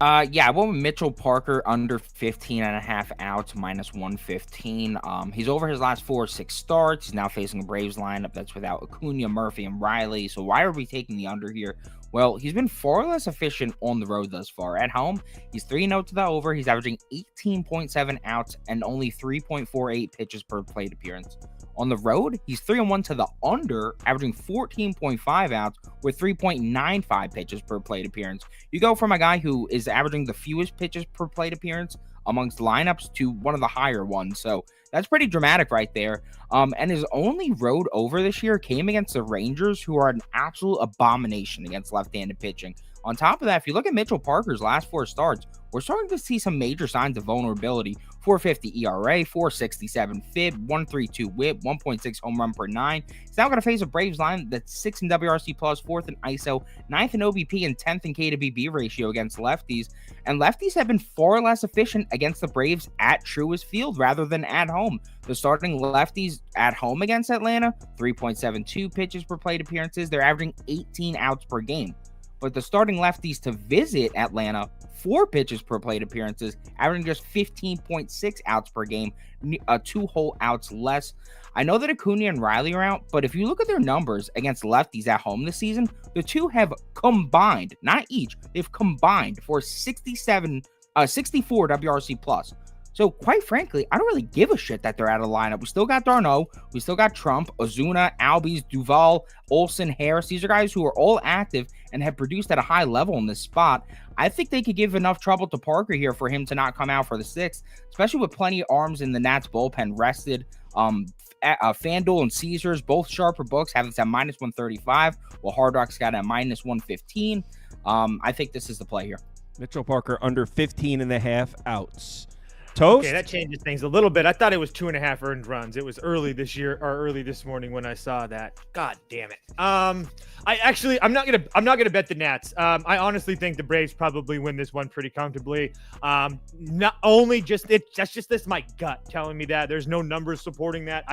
Yeah, I went with Mitchell Parker under 15.5 outs, -115. He's over his last 4 or 6 starts. He's now facing a Braves lineup that's without Acuna, Murphy, and Riley. So why are we taking the under here? Well, he's been far less efficient on the road thus far. At home, he's 3-0 to the over. He's averaging 18.7 outs and only 3.48 pitches per plate appearance. On the road, he's 3-1 to the under, averaging 14.5 outs with 3.95 pitches per plate appearance. You go from a guy who is averaging the fewest pitches per plate appearance amongst lineups to one of the higher ones. So that's pretty dramatic right there. And his only road over this year came against the Rangers, who are an absolute abomination against left-handed pitching. On top of that, if you look at Mitchell Parker's last 4 starts, we're starting to see some major signs of vulnerability. 4.50 ERA, 4.67 FIB, 1.32 WHIP, 1.6 home run per 9. He's now going to face a Braves line that's 6th in WRC+, 4th in ISO, 9th in OBP, and 10th in K to BB ratio against lefties. And lefties have been far less efficient against the Braves at Truist Field rather than at home. The starting lefties at home against Atlanta, 3.72 pitches per plate appearances. They're averaging 18 outs per game. But the starting lefties to visit Atlanta, 4 pitches per plate appearances, averaging just 15.6 outs per game, 2 whole outs less. I know that Acuna and Riley are out, but if you look at their numbers against lefties at home this season, the two have combined, not each, they've combined for 64 WRC plus. So quite frankly, I don't really give a shit that they're out of the lineup. We still got Darno, we still got Trump, Ozuna, Albies, Duvall, Olsen, Harris. These are guys who are all active and have produced at a high level in this spot. I think they could give enough trouble to Parker here for him to not come out for the 6th, especially with plenty of arms in the Nats bullpen rested. FanDuel and Caesars, both sharper books, have this at -135, while Hard Rock's got it at -115. I think this is the play here. Mitchell Parker under 15.5 outs. Toast? Okay, that changes things a little bit. I thought it was 2.5 earned runs. It was early this year or early this morning when I saw that. God damn it. I'm not gonna bet the Nats. I honestly think the Braves probably win this one pretty comfortably. Not only that's just this my gut telling me that. There's no numbers supporting that.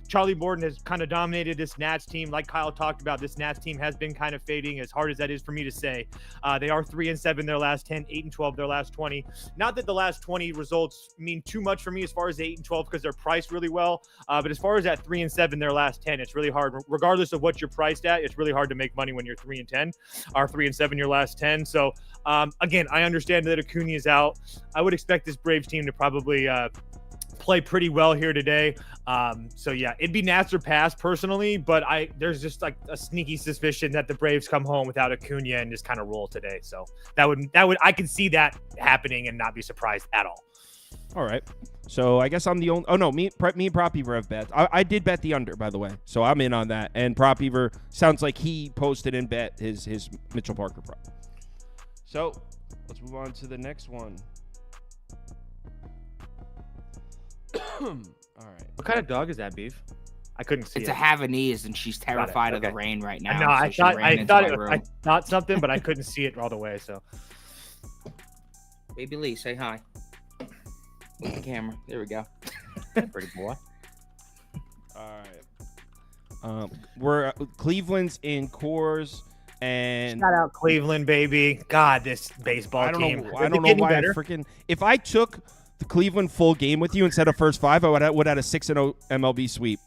Charlie Morton has kind of dominated this Nats team. Like Kyle talked about, this Nats team has been kind of fading, as hard as that is for me to say. They are 3-7 their last 10, 8-12 their last 20. Not that the last 20 results mean too much for me as far as 8-12 because they're priced really well. But as far as that 3-7 their last 10, it's really hard. Regardless of what you're priced at, it's really hard to make money when you're 3-10 or 3-7 your last 10. So again, I understand that Acuna is out. I would expect this Braves team to probably play pretty well here today. So yeah, it'd be Nats or pass personally, but there's just like a sneaky suspicion that the Braves come home without Acuna and just kind of roll today. So that would I could see that happening and not be surprised at all. All right. So I guess I'm the only. Oh no, me and Prop Beaver have bet. I did bet the under, by the way. So I'm in on that. And Prop Beaver sounds like he posted and bet his Mitchell Parker prop. So let's move on to the next one. All right. What kind of dog is that, Beef? I couldn't see It's it. a Havanese, and she's terrified of the rain right now. No, I so I thought something, but I couldn't see it all the way. So, Baby Lee, say hi. With the camera. There we go. Pretty boy. All right. We're Cleveland's in Coors, and Shout out Cleveland, baby. God, this baseball team. I don't know why I freaking. If I took the Cleveland full game with you instead of first five, I would have had a 6-0 MLB sweep.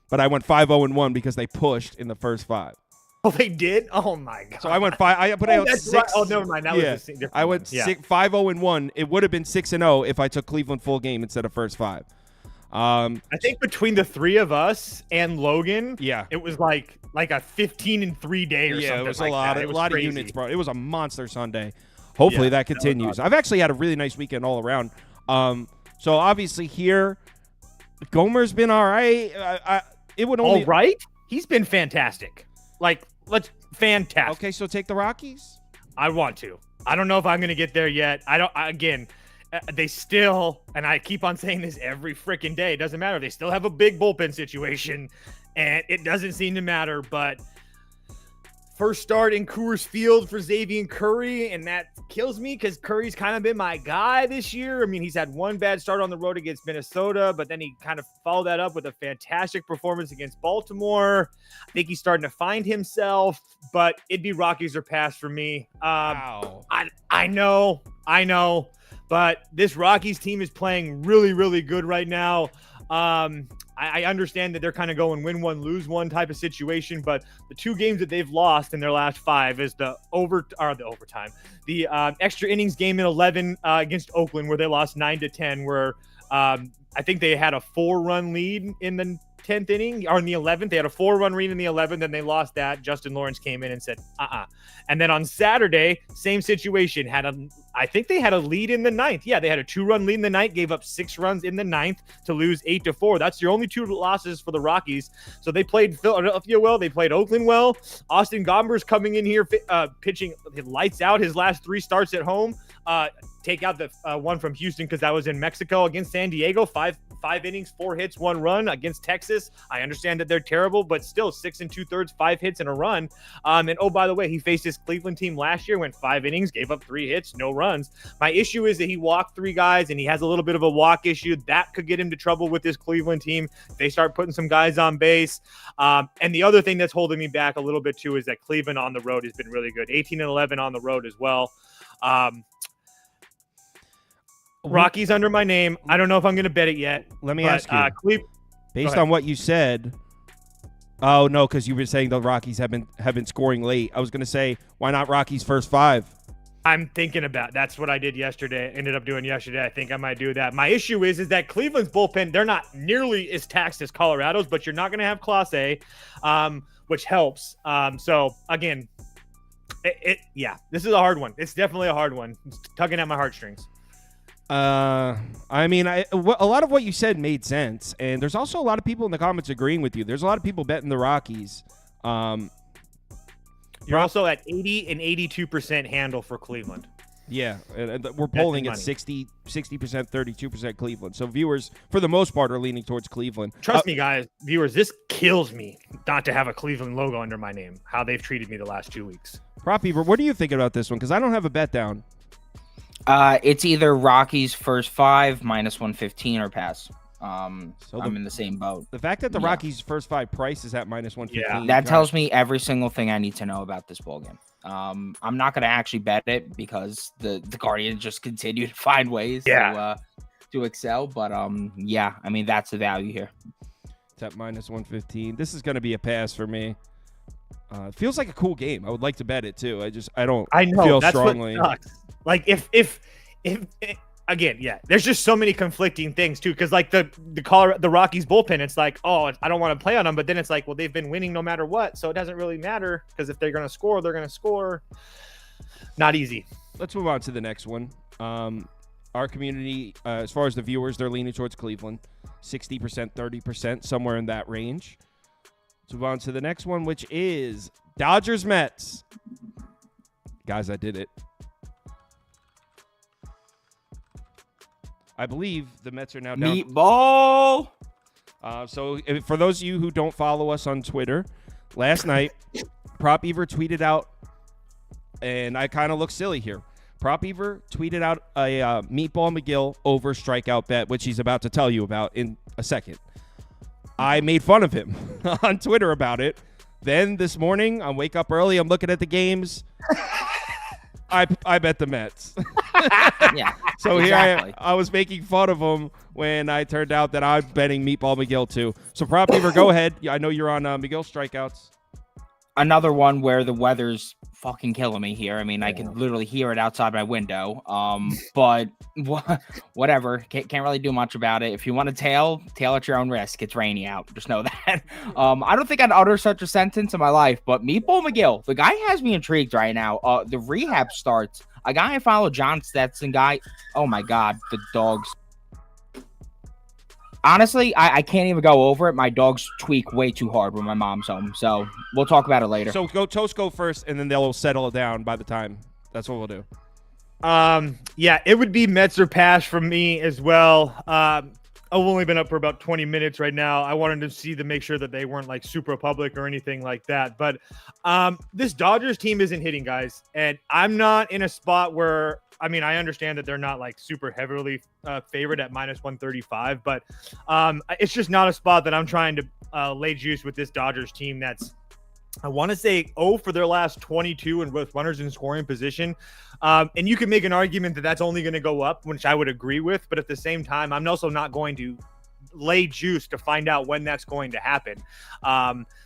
But I went 5-0-1 because they pushed in the first five. Oh, they did? Oh my god! So I went five. I put out six. Right. Oh, never mind. That was a different I went one. 5-0-1. It would have been 6-0 if I took Cleveland full game instead of first five. I think between the three of us and Logan, it was like a 15-3 day or something. Yeah, it was like a lot of units, bro. It was a monster Sunday. Hopefully that continues. I've actually had a really nice weekend all around. So obviously here, Gomer's been all right. It would only all right. He's been fantastic. Fantastic. Okay, so take the Rockies. I want to. I don't know if I'm going to get there yet. They still, and I keep on saying this every freaking day, it doesn't matter. They still have a big bullpen situation, and it doesn't seem to matter. But first start in Coors Field for Xavier Curry, and that kills me because Curry's kind of been my guy this year. I mean, he's had one bad start on the road against Minnesota, but then he kind of followed that up with a fantastic performance against Baltimore. I think he's starting to find himself, but it'd be Rockies or pass for me. Wow. I know, but this Rockies team is playing really, really good right now. I understand that they're kind of going win one, lose one type of situation, but the two games that they've lost in their last five is the overtime, the extra innings game in 11 against Oakland, where they lost 9-10, where I think they had a 4-run lead in the 10th inning, or in the 11th. They had a 4-run lead in the 11th, and they lost that. Justin Lawrence came in and said, And then on Saturday, same situation. I think they had a lead in the 9th. Yeah, they had a 2-run lead in the 9th, gave up 6 runs in the 9th to lose 8-4. That's your only 2 losses for the Rockies. So they played Philadelphia well. They played Oakland well. Austin Gomber's coming in here pitching lights out his last 3 starts at home. Take out the one from Houston because that was in Mexico against San Diego. 5 innings, 4 hits, 1 run against Texas. I understand that they're terrible, but still 6 2/3, 5 hits and a run. And oh, by the way, he faced his Cleveland team last year, went 5 innings, gave up 3 hits, no runs. My issue is that he walked 3 guys and he has a little bit of a walk issue. That could get him to trouble with this Cleveland team. They start putting some guys on base. And the other thing that's holding me back a little bit too is that Cleveland on the road has been really good. 18-11 on the road as well. Rockies under my name. I don't know if I'm going to bet it yet. Let me ask you, based on what you said. Oh no, because you were saying the Rockies have been scoring late. I was going to say, why not Rockies first 5? I'm thinking about. That's what I did yesterday. Ended up doing yesterday. I think I might do that. My issue is that Cleveland's bullpen, they're not nearly as taxed as Colorado's, but you're not going to have Clase A, which helps. So again, this is a hard one. It's definitely a hard one. It's tugging at my heartstrings. I mean, a lot of what you said made sense, and there's also a lot of people in the comments agreeing with you. There's a lot of people betting the Rockies. You're also at 80 and 82% handle for Cleveland. Yeah, and we're polling at 60%, 32% Cleveland. So viewers, for the most part, are leaning towards Cleveland. Trust me, guys, viewers, this kills me not to have a Cleveland logo under my name. How they've treated me the last 2 weeks. Prop Beaver, what do you think about this one? Because I don't have a bet down. It's either Rockies first 5 -115 or pass. I'm in the same boat. The fact that the Rockies first 5 price is at -115. That tells me every single thing I need to know about this ball game. I'm not going to actually bet it because the Guardians just continue to find ways to excel. But I mean, that's the value here. It's at -115. This is going to be a pass for me. It feels like a cool game. I would like to bet it too. I know feel that's strongly. What sucks. Like if again, there's just so many conflicting things too. Because like the Rockies bullpen, it's like, oh, I don't want to play on them, but then it's like, well, they've been winning no matter what, so it doesn't really matter because if they're gonna score, they're gonna score. Not easy. Let's move on to the next one. Our community, as far as the viewers, they're leaning towards Cleveland, 60%, 30%, somewhere in that range. Let's move on to the next one, which is Dodgers Mets. Guys, I did it. I believe the Mets are now down. Meatball! So for those of you who don't follow us on Twitter, last night, Prop Beaver tweeted out, and I kind of look silly here. Prop Beaver tweeted out a Meatball McGill over strikeout bet, which he's about to tell you about in a second. I made fun of him on Twitter about it. Then this morning, I wake up early. I'm looking at the games. I bet the Mets. Yeah. So exactly. here I was making fun of him when I turned out that I'm betting Meatball McGill too. So Prop Beaver, go ahead. I know you're on McGill strikeouts. Another one where the weather's fucking killing me here. I mean, I can literally hear it outside my window. But whatever. Can't really do much about it. If you want to tail at your own risk. It's rainy out. Just know that. I don't think I'd utter such a sentence in my life, but Meatball McGill, the guy has me intrigued right now. The rehab starts. A guy I follow, John Stetson guy. Oh my God, the dogs. Honestly, I can't even go over it. My dogs tweak way too hard when my mom's home. So we'll talk about it later. So Toast go first, and then they'll settle it down by the time. That's what we'll do. Yeah, it would be Mets or pass from me as well. I've only been up for about 20 minutes right now. I wanted to see to make sure that they weren't like super public or anything like that. But this Dodgers team isn't hitting, guys. And I'm not in a spot where, I mean, I understand that they're not like super heavily favored at minus 135, but it's just not a spot that I'm trying to lay juice with this Dodgers team that's, I want to say 0 for their last 22 and with runners in scoring position. And you can make an argument that that's only going to go up, which I would agree with. But at the same time, I'm also not going to lay juice to find out when that's going to happen.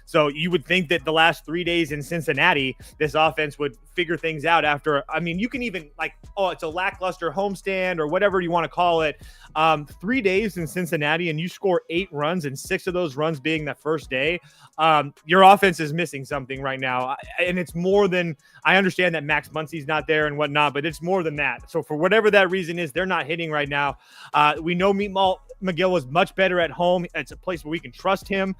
So you would think that the last 3 days in Cincinnati, this offense would figure things out after, I mean, you can even like, oh, it's a lackluster homestand or whatever you want to call it. 3 days in Cincinnati and you score 8 runs and 6 of those runs being that first day. Your offense is missing something right now. And it's more than, I understand that Max Muncy's not there and whatnot, but it's more than that. So for whatever that reason is, they're not hitting right now. We know Meatball McGill is much better at home. It's a place where we can trust him.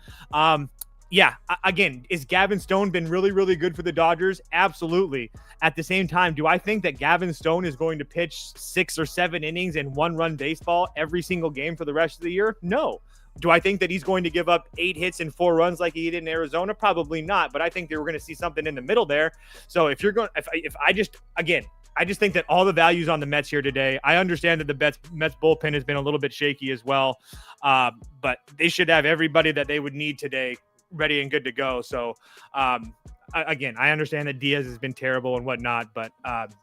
Yeah, again, is Gavin Stone been really, really good for the Dodgers? Absolutely. At the same time, do I think that Gavin Stone is going to pitch 6 or 7 innings and 1-run baseball every single game for the rest of the year? No. Do I think that he's going to give up 8 hits and 4 runs like he did in Arizona? Probably not, but I think they were going to see something in the middle there. So if you're going, I just think that all the values on the Mets here today. I understand that the Mets bullpen has been a little bit shaky as well, but they should have everybody that they would need today ready and good to go. So again, I understand that Diaz has been terrible and whatnot, but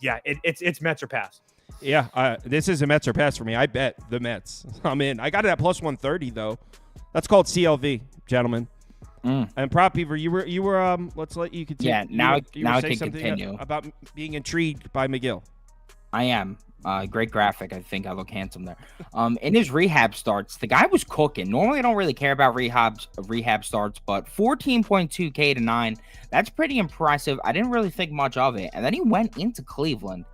yeah, it's Mets or pass. Yeah, this is a Mets or pass for me. I bet the Mets. I'm in. I got it at plus 130 though. That's called CLV, gentlemen. And Prop Beaver, you were let's let you continue. Yeah, now I say can continue about being intrigued by McGill. I am. Great graphic. I think I look handsome there. In his rehab starts, the guy was cooking. Normally, I don't really care about rehab starts, but 14.2 K to 9. That's pretty impressive. I didn't really think much of it. And then he went into Cleveland,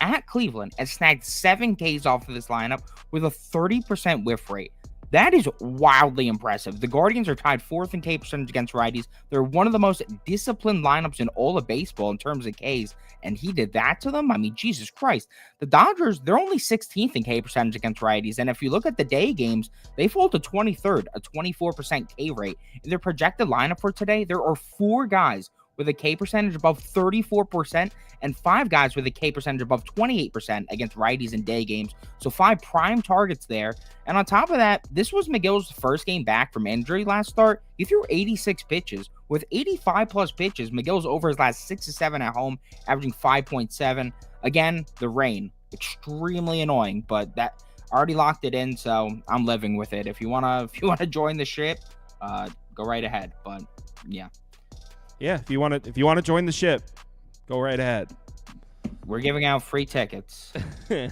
and snagged 7 Ks off of this lineup with a 30% whiff rate. That is wildly impressive. The Guardians are tied 4th in K percentage against righties. They're one of the most disciplined lineups in all of baseball in terms of Ks, and he did that to them? I mean, Jesus Christ. The Dodgers, they're only 16th in K percentage against righties, and if you look at the day games, they fall to 23rd, a 24% K rate. In their projected lineup for today, there are 4 guys with a K percentage above 34% and 5 guys with a K percentage above 28% against righties in day games. So 5 prime targets there. And on top of that, this was McGill's first game back from injury last start. He threw 86 pitches. With 85 plus pitches, McGill's over his last 6 to 7 at home, averaging 5.7. Again, the rain, extremely annoying, but that already locked it in, so I'm living with it. If you wanna join the ship, go right ahead. But yeah. Yeah, if you want to join the ship, go right ahead. We're giving out free tickets. Oh,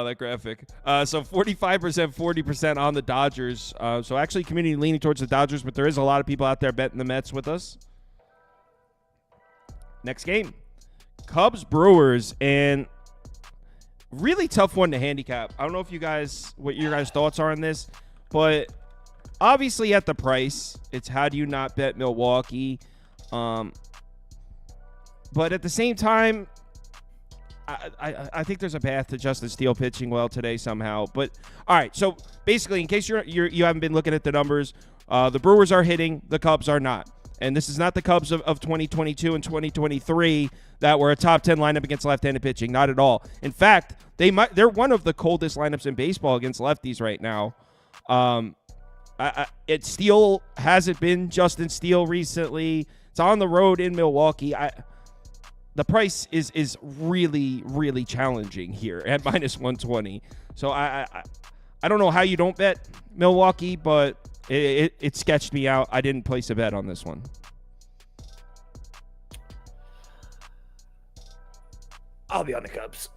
that graphic. So 45%, 40% on the Dodgers. So actually community leaning towards the Dodgers, but there is a lot of people out there betting the Mets with us. Next game, Cubs Brewers, and really tough one to handicap. I don't know if what your guys' thoughts are on this, but obviously at the price, it's how do you not bet Milwaukee? But at the same time, I think there's a path to Justin Steele pitching well today somehow. But all right, so basically, in case you haven't been looking at the numbers, the Brewers are hitting, the Cubs are not. And this is not the Cubs of 2022 and 2023 that were a top 10 lineup against left-handed pitching. Not at all. In fact, they're one of the coldest lineups in baseball against lefties right now. Steele hasn't been Justin Steele recently. It's on the road in Milwaukee. The price is really, really challenging here at minus 120. So I don't know how you don't bet Milwaukee, but it sketched me out. I didn't place a bet on this one. I'll be on the Cubs.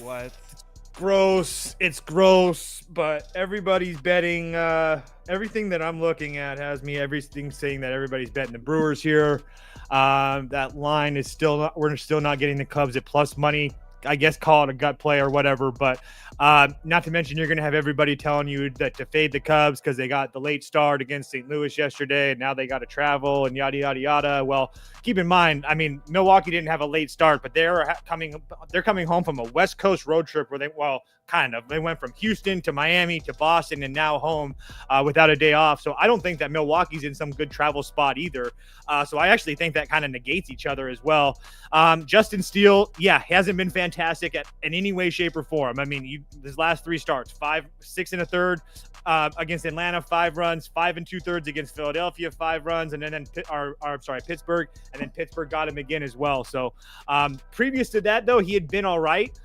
What? Gross. It's gross, but everybody's betting. Everything that I'm looking at has me everything saying that everybody's betting the Brewers here. That line is still not. We're still not getting the Cubs at plus money. I guess call it a gut play or whatever, but not to mention you're going to have everybody telling you that to fade the Cubs because they got the late start against St. Louis yesterday, and now they got to travel and yada yada yada. Well, keep in mind, I mean, Milwaukee didn't have a late start, but they're coming home from a West Coast road trip where they went from Houston to Miami to Boston and now home without a day off. So I don't think that Milwaukee's in some good travel spot either. So I actually think that kind of negates each other as well. Justin Steele, hasn't been fantastic in any way, shape, or form. I mean, his last 3 starts, 5, 6 and a third against Atlanta, 5 runs, 5 2/3 against Philadelphia, 5 runs, and then Pittsburgh, and then Pittsburgh got him again as well. So previous to that, though, he had been all right.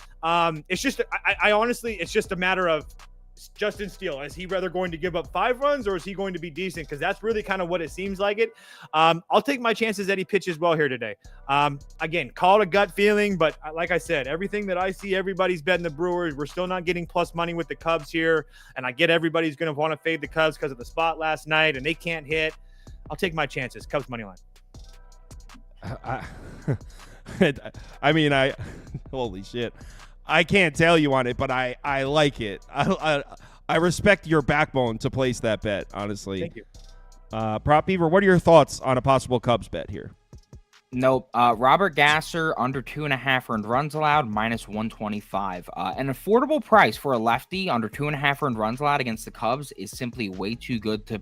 It's just, I honestly, it's just a matter of Justin Steele. Is he rather going to give up 5 runs or is he going to be decent? Because that's really kind of what it seems like it. I'll take my chances that he pitches well here today. Again, call it a gut feeling, but like I said, everything that I see, everybody's betting the Brewers. We're still not getting plus money with the Cubs here. And I get everybody's going to want to fade the Cubs because of the spot last night and they can't hit. I'll take my chances. Cubs money line. Holy shit. I can't tell you on it, but I like it. I respect your backbone to place that bet, honestly. Thank you. Prop Beaver, what are your thoughts on a possible Cubs bet here? Nope. Robert Gasser, under 2.5 earned runs allowed, minus 125. An affordable price for a lefty under 2.5 earned runs allowed against the Cubs is simply way too good to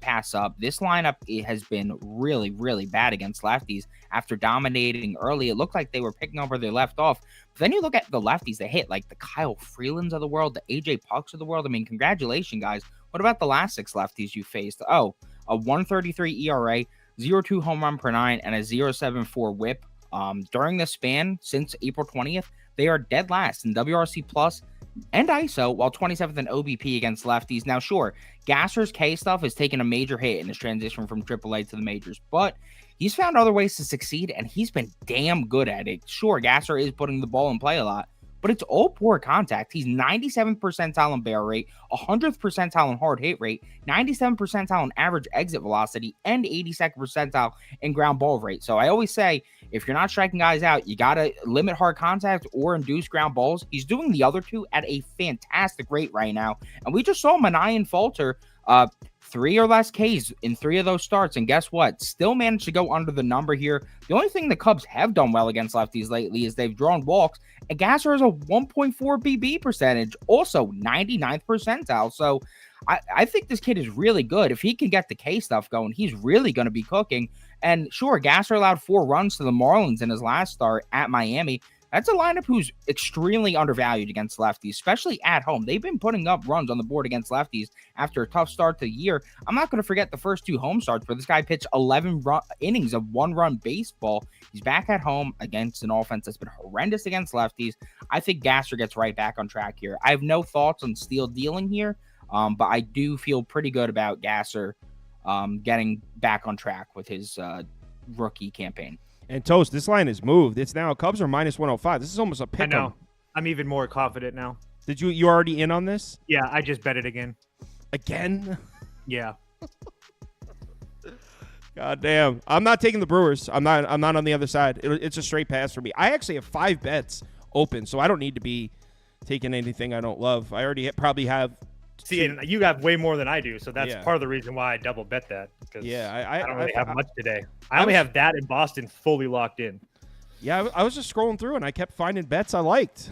pass up. This lineup has been really, really bad against lefties. After dominating early, it looked like they were picking up where they left off. But then you look at the lefties they hit, like the Kyle Freelands of the world, the AJ Pucks of the world. I mean, congratulations, guys. What about the last 6 lefties you faced? Oh, a 1.33 ERA, 0.2 home run per 9, and a 0.74 whip. During the span since April 20th, they are dead last in WRC plus and ISO, while 27th in OBP against lefties. Now, sure, Gasser's K stuff has taken a major hit in his transition from AAA to the majors, but he's found other ways to succeed, and he's been damn good at it. Sure, Gasser is putting the ball in play a lot, but it's all poor contact. He's 97th percentile in barrel rate, 100th percentile in hard hit rate, 97th percentile in average exit velocity, and 82nd percentile in ground ball rate. So I always say, if you're not striking guys out, you got to limit hard contact or induce ground balls. He's doing the other two at a fantastic rate right now. And we just saw Manayan falter 3 or less Ks in 3 of those starts. And guess what? Still managed to go under the number here. The only thing the Cubs have done well against lefties lately is they've drawn walks. And Gasser has a 1.4 BB percentage, also 99th percentile. So I think this kid is really good. If he can get the K stuff going, he's really going to be cooking. And sure, Gasser allowed 4 runs to the Marlins in his last start at Miami. That's a lineup who's extremely undervalued against lefties, especially at home. They've been putting up runs on the board against lefties after a tough start to the year. I'm not going to forget the first 2 home starts where this guy pitched 11 innings of 1-run baseball. He's back at home against an offense that's been horrendous against lefties. I think Gasser gets right back on track here. I have no thoughts on Steele dealing here, but I do feel pretty good about Gasser getting back on track with his rookie campaign. And Toast, this line has moved. It's now Cubs are minus 105. This is almost a pick. I know. I'm even more confident now. Did you already in on this? Yeah, I just bet it again. Again? Yeah. God damn. I'm not taking the Brewers. I'm not on the other side. It's a straight pass for me. I actually have 5 bets open, so I don't need to be taking anything I don't love. I already probably have. See, and you have way more than I do, so that's part of the reason why I double bet that. I don't really have much today. I only have that in Boston fully locked in. Yeah, I was just scrolling through, and I kept finding bets I liked.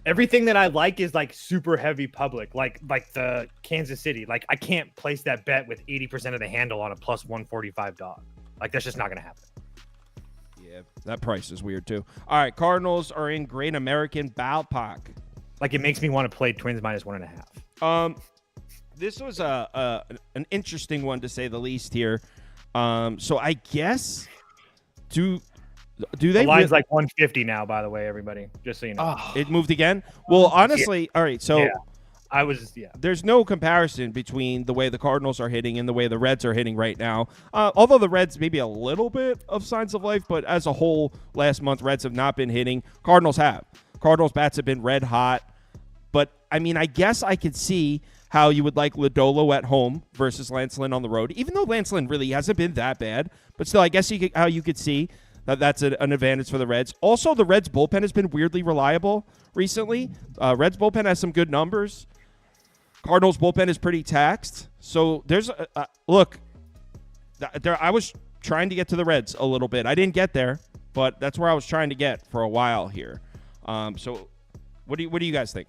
everything that I like is like super heavy public, like the Kansas City. Like I can't place that bet with 80% of the handle on a plus 145 dog. Like that's just not going to happen. Yeah, that price is weird too. All right, Cardinals are in Great American Ballpark. Like it makes me want to play Twins minus 1.5. This was an interesting one to say the least here. So I guess do they? The line's like 150 now, by the way, everybody. Just so you know. It moved again. Well, honestly, all right. So there's no comparison between the way the Cardinals are hitting and the way the Reds are hitting right now. Although the Reds maybe a little bit of signs of life, but as a whole, last month Reds have not been hitting. Cardinals have. Cardinals bats have been red hot. But I mean, I guess I could see how you would like Lodolo at home versus Lance Lynn on the road, even though Lance Lynn really hasn't been that bad. But still, I guess how you could see that's an advantage for the Reds. Also, the Reds bullpen has been weirdly reliable recently. Reds bullpen has some good numbers. Cardinals bullpen is pretty taxed. So there's look. I was trying to get to the Reds a little bit. I didn't get there, but that's where I was trying to get for a while here. So what do you guys think?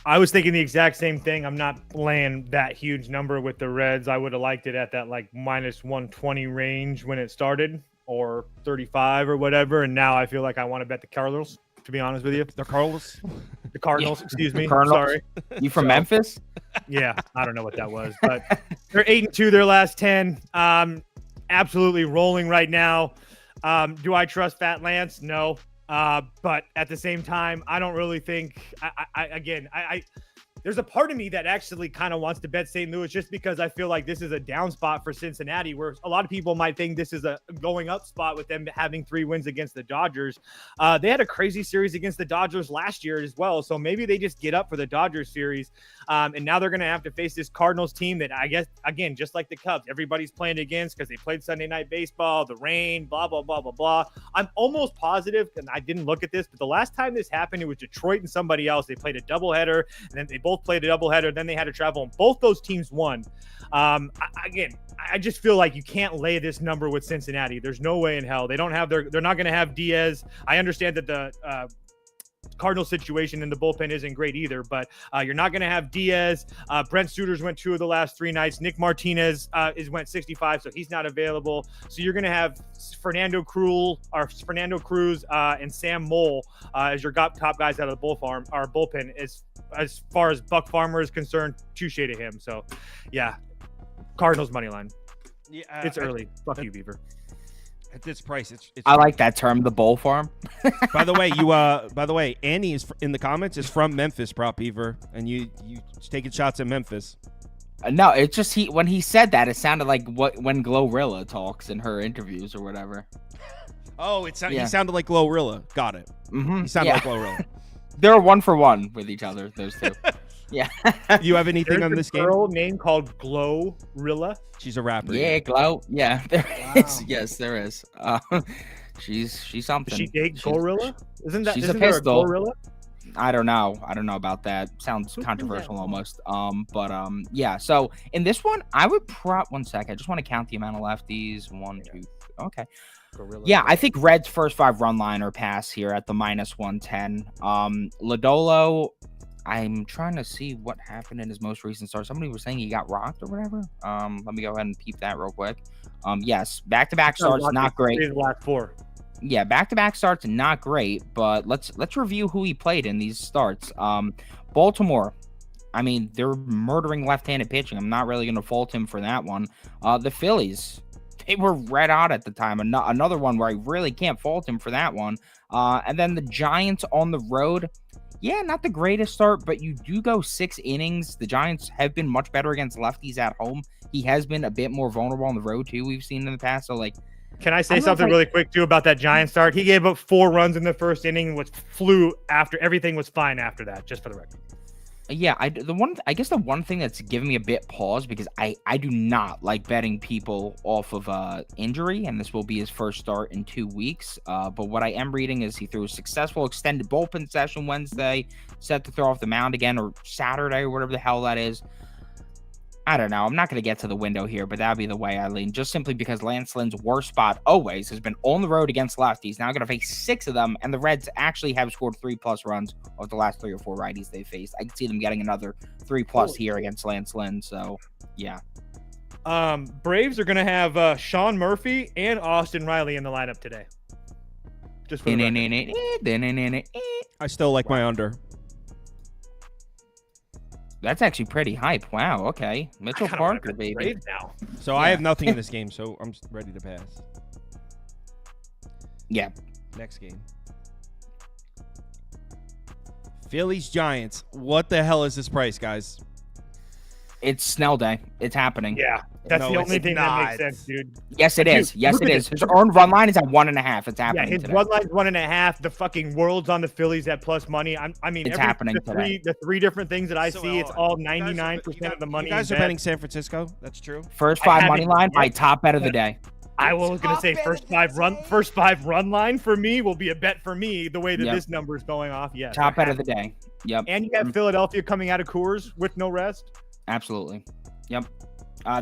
I was thinking the exact same thing. I'm not laying that huge number with the Reds. I would have liked it at that like minus 120 range when it started, or 35 or whatever. And now I feel like I want to bet the Cardinals, to be honest with you. The Cardinals? The Cardinals, excuse me. Sorry. You from Memphis? Yeah, I don't know what that was, but they're 8-2 their last 10. Absolutely rolling right now. Do I trust Fat Lance? No. But at the same time, I don't really think I there's a part of me that actually kind of wants to bet St. Louis just because I feel like this is a down spot for Cincinnati, where a lot of people might think this is a going up spot with them having 3 wins against the Dodgers. They had a crazy series against the Dodgers last year as well. So maybe they just get up for the Dodgers series. And now they're going to have to face this Cardinals team that I guess, again, just like the Cubs, everybody's playing against because they played Sunday Night Baseball, the rain, blah, blah, blah, blah, blah. I'm almost positive, and I didn't look at this, but the last time this happened, it was Detroit and somebody else. They played a doubleheader, and then they both played a doubleheader. Then they had to travel, and both those teams won. I just feel like you can't lay this number with Cincinnati. There's no way in hell. They're not going to have Diaz. I understand that the Cardinal situation in the bullpen isn't great either, but you're not going to have Diaz. Brent Suter's went 2 of the last 3 nights. Nick Martinez went 65, so he's not available. So you're going to have Fernando Cruz and Sam Mole as your top guys out of the bullpen. As far as Buck Farmer is concerned, touche to him. So, yeah, Cardinals money line. Yeah, it's early. Fuck you, Beaver. At this price, it's I like that term, the bowl farm. By the way, Annie is in the comments is from Memphis, Prop Beaver, and you taking shots at Memphis. No, it's just when he said that, it sounded like when Glorilla talks in her interviews or whatever. Oh, he sounded like Glorilla. Got it. Mm-hmm. He sounded like Glorilla. They're 1-for-1 with each other, those two. Yeah. Do you have anything on this game? There's a girl named called Glorilla. She's a rapper. Yeah, Glow. Yeah, there is. Yes, there is. She's something. Does she date Gorilla? Isn't a there a pistol. Gorilla? I don't know about that. Sounds controversial almost. Yeah. So in this one, I would one sec. I just want to count the amount of lefties. 1, 2. Okay. Gorilla. Yeah, I think Red's first 5 run liner pass here at the minus 110. Lodolo, I'm trying to see what happened in his most recent start. Somebody was saying he got rocked or whatever. Let me go ahead and peep that real quick. Yes, back-to-back starts, not great. Last 4. Yeah, back-to-back starts, not great. But let's review who he played in these starts. Baltimore. I mean, they're murdering left-handed pitching. I'm not really going to fault him for that one. The Phillies, they were red hot at the time. Another one where I really can't fault him for that one. And then the Giants on the road. Yeah, not the greatest start, but you do go 6 innings. The Giants have been much better against lefties at home. He has been a bit more vulnerable on the road, too, we've seen in the past. So, can I say something really quick, too, about that Giants start? He gave up 4 runs in the first inning, which flew after. Everything was fine after that, just for the record. Yeah, I guess the one thing that's giving me a bit pause, because I do not like betting people off of injury, and this will be his first start in 2 weeks. But what I am reading is he threw a successful extended bullpen session Wednesday, set to throw off the mound again, or Saturday, or whatever the hell that is. I don't know. I'm not going to get to the window here, but that would be the way I lean. Just simply because Lance Lynn's worst spot always has been on the road against lefties. Now going to face 6 of them, and the Reds actually have scored 3+ runs over the last 3 or 4 righties they faced. I can see them getting another 3+ here against Lance Lynn. So, yeah. Braves are going to have Sean Murphy and Austin Riley in the lineup today. Just for the record. I still like my under. That's actually pretty hype. Wow. Okay. Mitchell Parker, baby. Braves now. So I have nothing in this game, so I'm ready to pass. Yeah. Next game. Phillies Giants. What the hell is this price, guys? It's Snell Day. It's happening. Yeah. That's No, the only it's thing that not. makes sense, dude. Yes, it is. Yes, look it at is. His earned run line is at 1.5. It's Yeah, happening. his today. run line's 1.5. The fucking world's on the Phillies at plus money. I mean, It's happening today. The three different things that I So, see, it's all 99% of the money. You guys in are bet. betting San Francisco? That's true? First I 5 haven't money line, my yet, top bet of the but- day. I was going to say first five run line for me will be a bet for me. The way that Yep. this number is going off, yes. Top bet of the day. Yep. And you have Philadelphia coming out of Coors with no rest. Absolutely. Yep.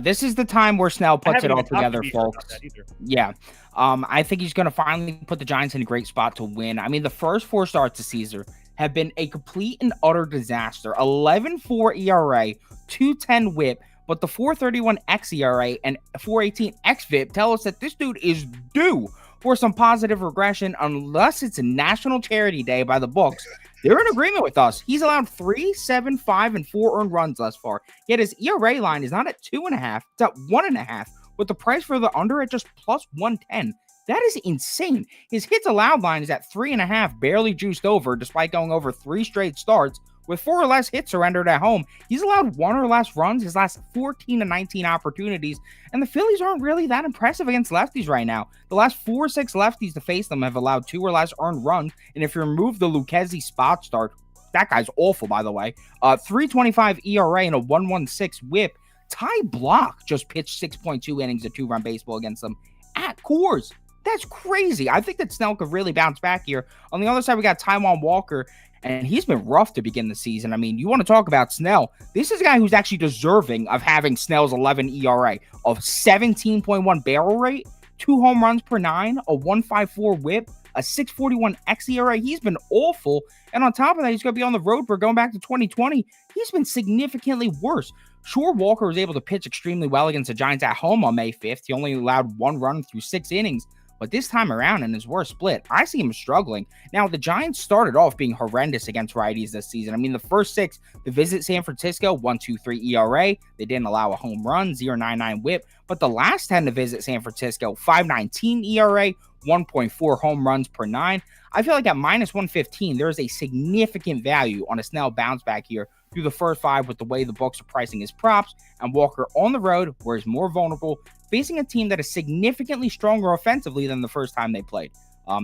This is the time where Snell puts it haven't all even talked together, to Beaver about folks. that either. Yeah. I think he's going to finally put the Giants in a great spot to win. I mean, the first 4 starts this season have been a complete and utter disaster. 11.4 ERA, 2.10 WHIP, but the 4.31 xERA and 4.18 xVIP tell us that this dude is due for some positive regression unless it's a national charity day by the books. They're in agreement with us. He's allowed 3, 7, 5, and 4 earned runs thus far. Yet his ERA line is not at 2.5, it's at 1.5, with the price for the under at just plus 110. That is insane. His hits allowed line is at 3.5, barely juiced over, despite going over 3 straight starts. With 4 or less hits surrendered at home, he's allowed 1 or less runs his last 14 to 19 opportunities, and the Phillies aren't really that impressive against lefties right now. The last 4 or 6 lefties to face them have allowed 2 or less earned runs, and if you remove the Lucchesi spot start, that guy's awful, by the way, 3.25 ERA and a 1.16 WHIP. Ty Block just pitched 6.2 innings of 2-run baseball against them at Coors. That's crazy. I think that Snell could really bounce back here. On the other side, we got Taijuan Walker, and he's been rough to begin the season. I mean, you want to talk about Snell. This is a guy who's actually deserving of having Snell's 11 ERA, of 17.1 barrel rate, 2 home runs per 9, a 1.54 WHIP, a 6.41 xERA. He's been awful. And on top of that, he's going to be on the road for going back to 2020. He's been significantly worse. Sure, Walker was able to pitch extremely well against the Giants at home on May 5th. He only allowed 1 run through 6 innings. But this time around in his worst split, I see him struggling. Now, the Giants started off being horrendous against righties this season. I mean, the first 6, the visit San Francisco, 1.23 ERA. They didn't allow a home run, 0.99 WHIP. But the last 10 to visit San Francisco, 5.19 ERA, 1.4 home runs per 9. I feel like at minus 115, there is a significant value on a Snell bounce back here through the first 5 with the way the books are pricing his props, and Walker on the road where he's more vulnerable, facing a team that is significantly stronger offensively than the first time they played.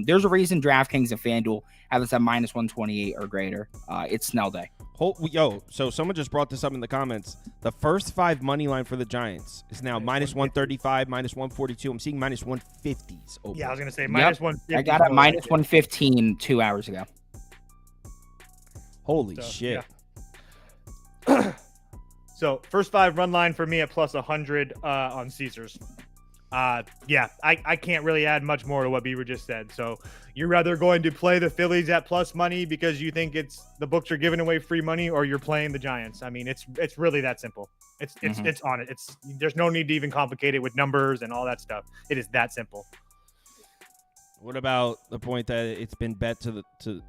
There's a reason DraftKings and FanDuel have this at minus 128 or greater. It's Snell Day. So someone just brought this up in the comments. The first 5 money line for the Giants is now minus 135, minus 142. I'm seeing minus 150s. Open. Yeah, I was going to say minus 150. I got it minus 115 2 hours ago. Holy shit. Yeah. So first 5 run line for me at plus 100 on Caesars. Yeah, I can't really add much more to what Beaver just said. So you're rather going to play the Phillies at plus money because you think the books are giving away free money, or you're playing the Giants. I mean, it's really that simple. It's on it. There's no need to even complicate it with numbers and all that stuff. It is that simple. What about the point that it's been bet to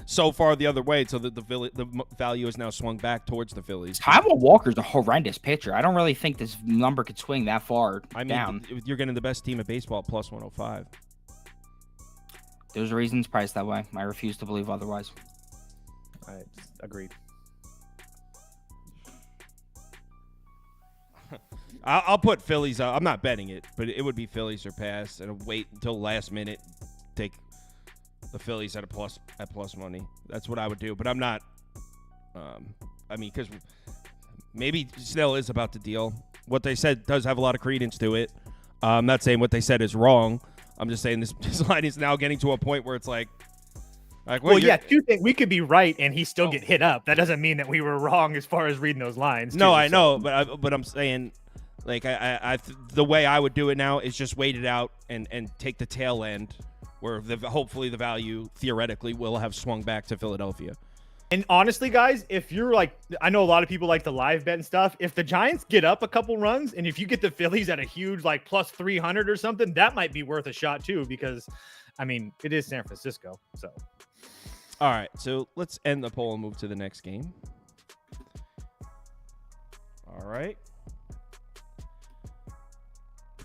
so far the other way, so that the value is now swung back towards the Phillies? Taijuan Walker's a horrendous pitcher. I don't really think this number could swing that far down. You're getting the best team in baseball at plus 105. There's a reason it's priced that way. I refuse to believe otherwise. I agreed. I'll put Phillies. I'm not betting it, but it would be Phillies or pass, and wait until last minute, take the Phillies at plus money. That's what I would do, but I'm not. I mean, because maybe Snell is about to deal. What they said does have a lot of credence to it. I'm not saying what they said is wrong. I'm just saying this line is now getting to a point where it's like, Like, well, yeah, two things. We could be right and he still get hit up. That doesn't mean that we were wrong as far as reading those lines. No, I know, but I'm saying, like, the way I would do it now is just wait it out and take the tail end, where hopefully the value theoretically will have swung back to Philadelphia. And honestly, guys, if you're like, I know a lot of people like the live bet and stuff. If the Giants get up a couple runs, and if you get the Phillies at a huge like plus 300 or something, that might be worth a shot too. Because, I mean, it is San Francisco, so. All right, so let's end the poll and move to the next game. All right.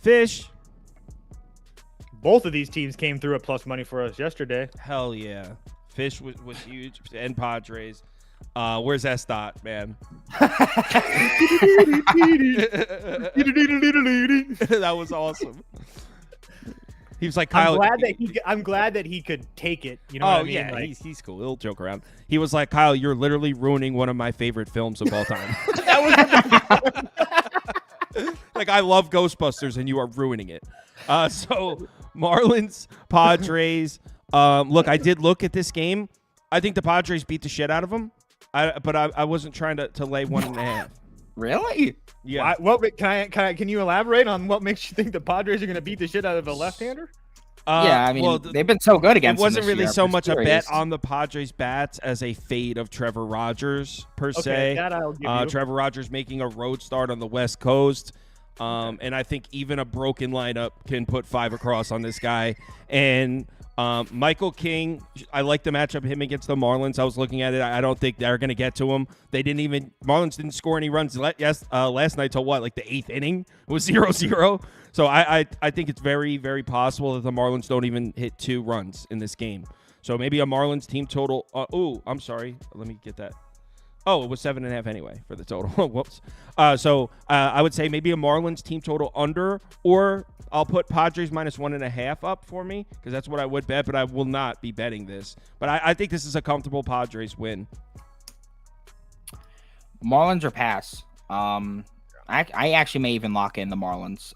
Fish. Both of these teams came through at plus money for us yesterday. Hell yeah. Fish was huge. And Padres. Where's that stat, man? That was awesome. He was like, Kyle. I'm glad that he could take it. You know what I mean? Yeah, like, he's cool. He'll joke around. He was like, Kyle, you're literally ruining one of my favorite films of all time. Like, I love Ghostbusters, and you are ruining it. So Marlins, Padres. Look, I did look at this game. I think the Padres beat the shit out of them. But I wasn't trying to lay 1.5. Really? Yeah. Can you elaborate on what makes you think the Padres are going to beat the shit out of a left-hander? Yeah, I mean, they've been so good against it wasn't them this really year, so I'm much a curious. bet on the Padres bats as a fade of Trevor Rogers per se. That I'll give you. Trevor Rogers making a road start on the West Coast. And I think even a broken lineup can put 5 across on this guy. And Michael King, I like the matchup him against the Marlins. I was looking at it. I don't think they're going to get to him. Marlins didn't score any runs last night till what, like the 8th inning? It was 0-0. So I think it's very, very possible that the Marlins don't even hit 2 runs in this game. So maybe a Marlins team total. I'm sorry. Let me get that. Oh, it was 7.5 anyway for the total. Whoops. So I would say maybe a Marlins team total under, or I'll put Padres minus 1.5 up for me because that's what I would bet, but I will not be betting this. But I think this is a comfortable Padres win. Marlins or pass. I actually may even lock in the Marlins.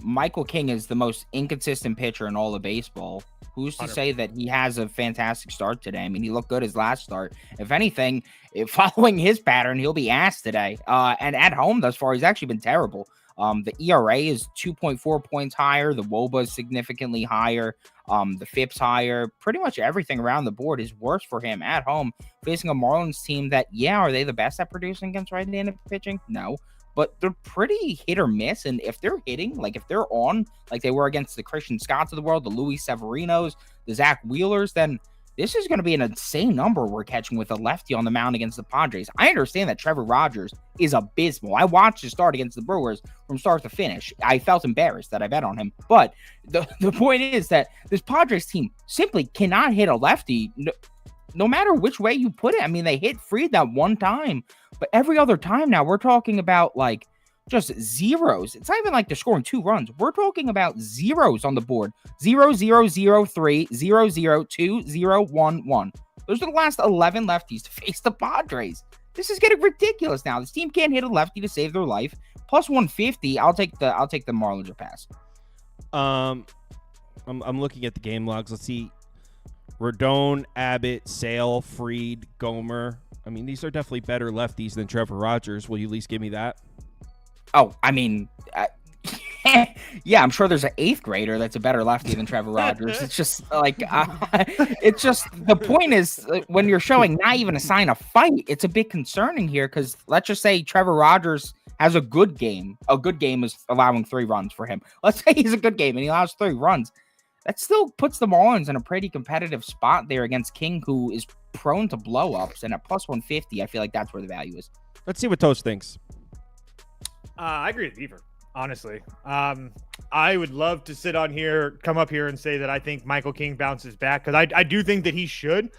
Michael King is the most inconsistent pitcher in all of baseball. Who's to say that he has a fantastic start today? I mean, he looked good his last start. If anything, following his pattern, he'll be ass today. And at home thus far, he's actually been terrible. The ERA is 2.4 points higher. The WOBA is significantly higher. The FIP's higher. Pretty much everything around the board is worse for him at home, facing a Marlins team that, are they the best at producing against right-handed pitching? No. But they're pretty hit or miss. And if they're hitting, like if they're on, like they were against the Christian Scotts of the world, the Luis Severinos, the Zach Wheelers, then this is going to be an insane number we're catching with a lefty on the mound against the Padres. I understand that Trevor Rogers is abysmal. I watched him start against the Brewers from start to finish. I felt embarrassed that I bet on him. But the point is that this Padres team simply cannot hit a lefty no matter which way you put it. I mean, they hit Fried that one time, but every other time now we're talking about like just zeros. It's not even like they're scoring 2 runs. We're talking about zeros on the board. 0, 0, 0, 3, 0, 0, 2, 0, 1, 1. Those are the last 11 lefties to face the Padres. This is getting ridiculous now. This team can't hit a lefty to save their life. Plus 150. I'll take the Marlins or pass. I'm looking at the game logs. Let's see. Rodon, Abbott, Sale, Fried, Gomer. I mean, these are definitely better lefties than Trevor Rogers. Will you at least give me that? Oh, I mean, yeah, I'm sure there's an 8th grader that's a better lefty than Trevor Rogers. It's just like, it's just the point is when you're showing not even a sign of fight, it's a bit concerning here because let's just say Trevor Rogers has a good game. A good game is allowing 3 runs for him. Let's say he's a good game and he allows 3 runs. That still puts the Marlins in a pretty competitive spot there against King, who is prone to blow-ups. And at plus 150, I feel like that's where the value is. Let's see what Toast thinks. I agree with Beaver, honestly. I would love to come up here and say that I think Michael King bounces back because I do think that he should.